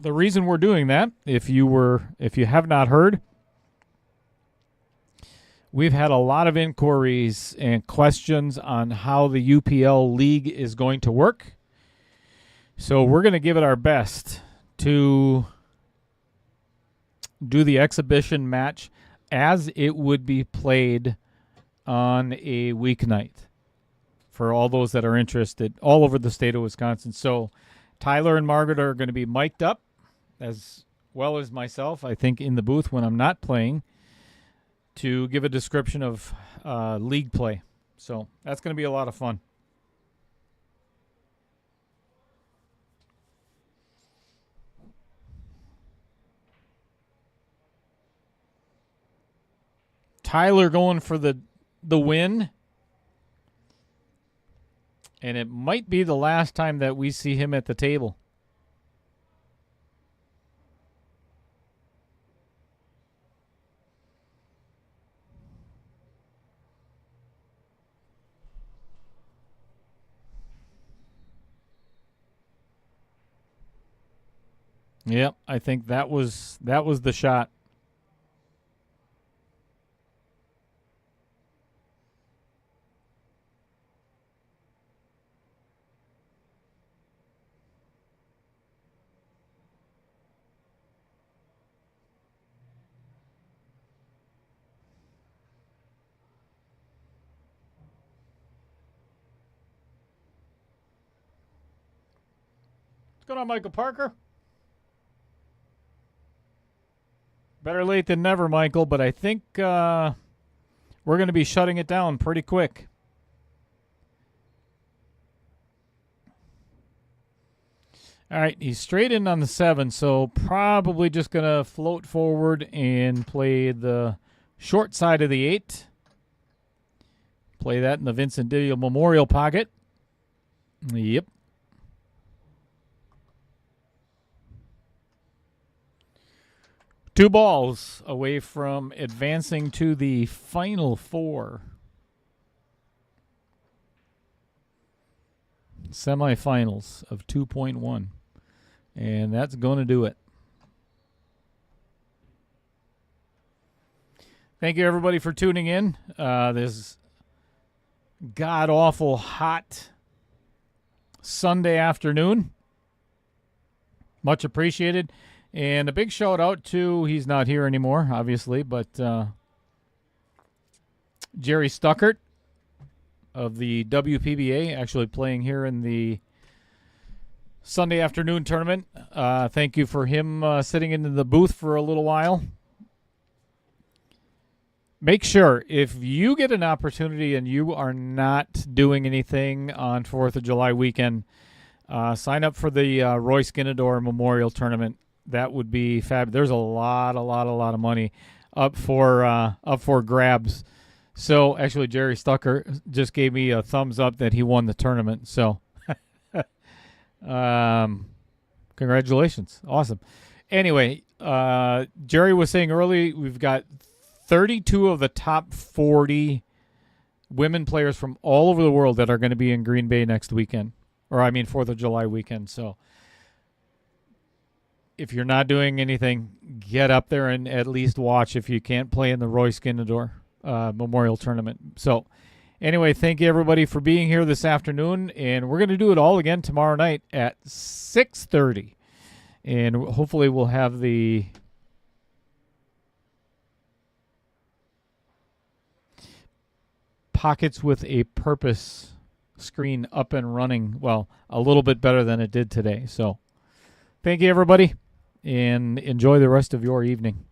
The reason we're doing that, if you have not heard, we've had a lot of inquiries and questions on how the UPL league is going to work. So we're going to give it our best to do the exhibition match as it would be played on a weeknight for all those that are interested all over the state of Wisconsin. So Tyler and Margaret are going to be mic'd up as well as myself, I think, in the booth when I'm not playing to give a description of league play. So that's going to be a lot of fun. Tyler going for the win. And it might be the last time that we see him at the table. Yep, I think that was the shot. What's going on, Michael Parker? Better late than never, Michael, but I think we're going to be shutting it down pretty quick. All right, he's straight in on the 7, so probably just going to float forward and play the short side of the 8. Play that in the Vincent Didio Memorial pocket. Yep. Two balls away from advancing to the Final Four. Semifinals of 2.1. And that's going to do it. Thank you, everybody, for tuning in. This god-awful hot Sunday afternoon. Much appreciated. And a big shout out to, he's not here anymore, obviously, but Jerry Stuckert of the WPBA, actually playing here in the Sunday afternoon tournament. Thank you for him sitting in the booth for a little while. Make sure, if you get an opportunity and you are not doing anything on 4th of July weekend, sign up for the Roy Skinador Memorial Tournament. That would be fab. There's a lot of money up for grabs. So actually, Jerry Stucker just gave me a thumbs up that he won the tournament. So, congratulations, awesome. Anyway, Jerry was saying early we've got 32 of the top 40 women players from all over the world that are going to be in Green Bay next weekend, or I mean 4th of July weekend. So. If you're not doing anything, get up there and at least watch if you can't play in the Roy Skinador Memorial Tournament. So anyway, thank you, everybody, for being here this afternoon. And we're going to do it all again tomorrow night at 6:30. And hopefully we'll have the Pockets with a Purpose screen up and running, well, a little bit better than it did today. So thank you, everybody, and enjoy the rest of your evening.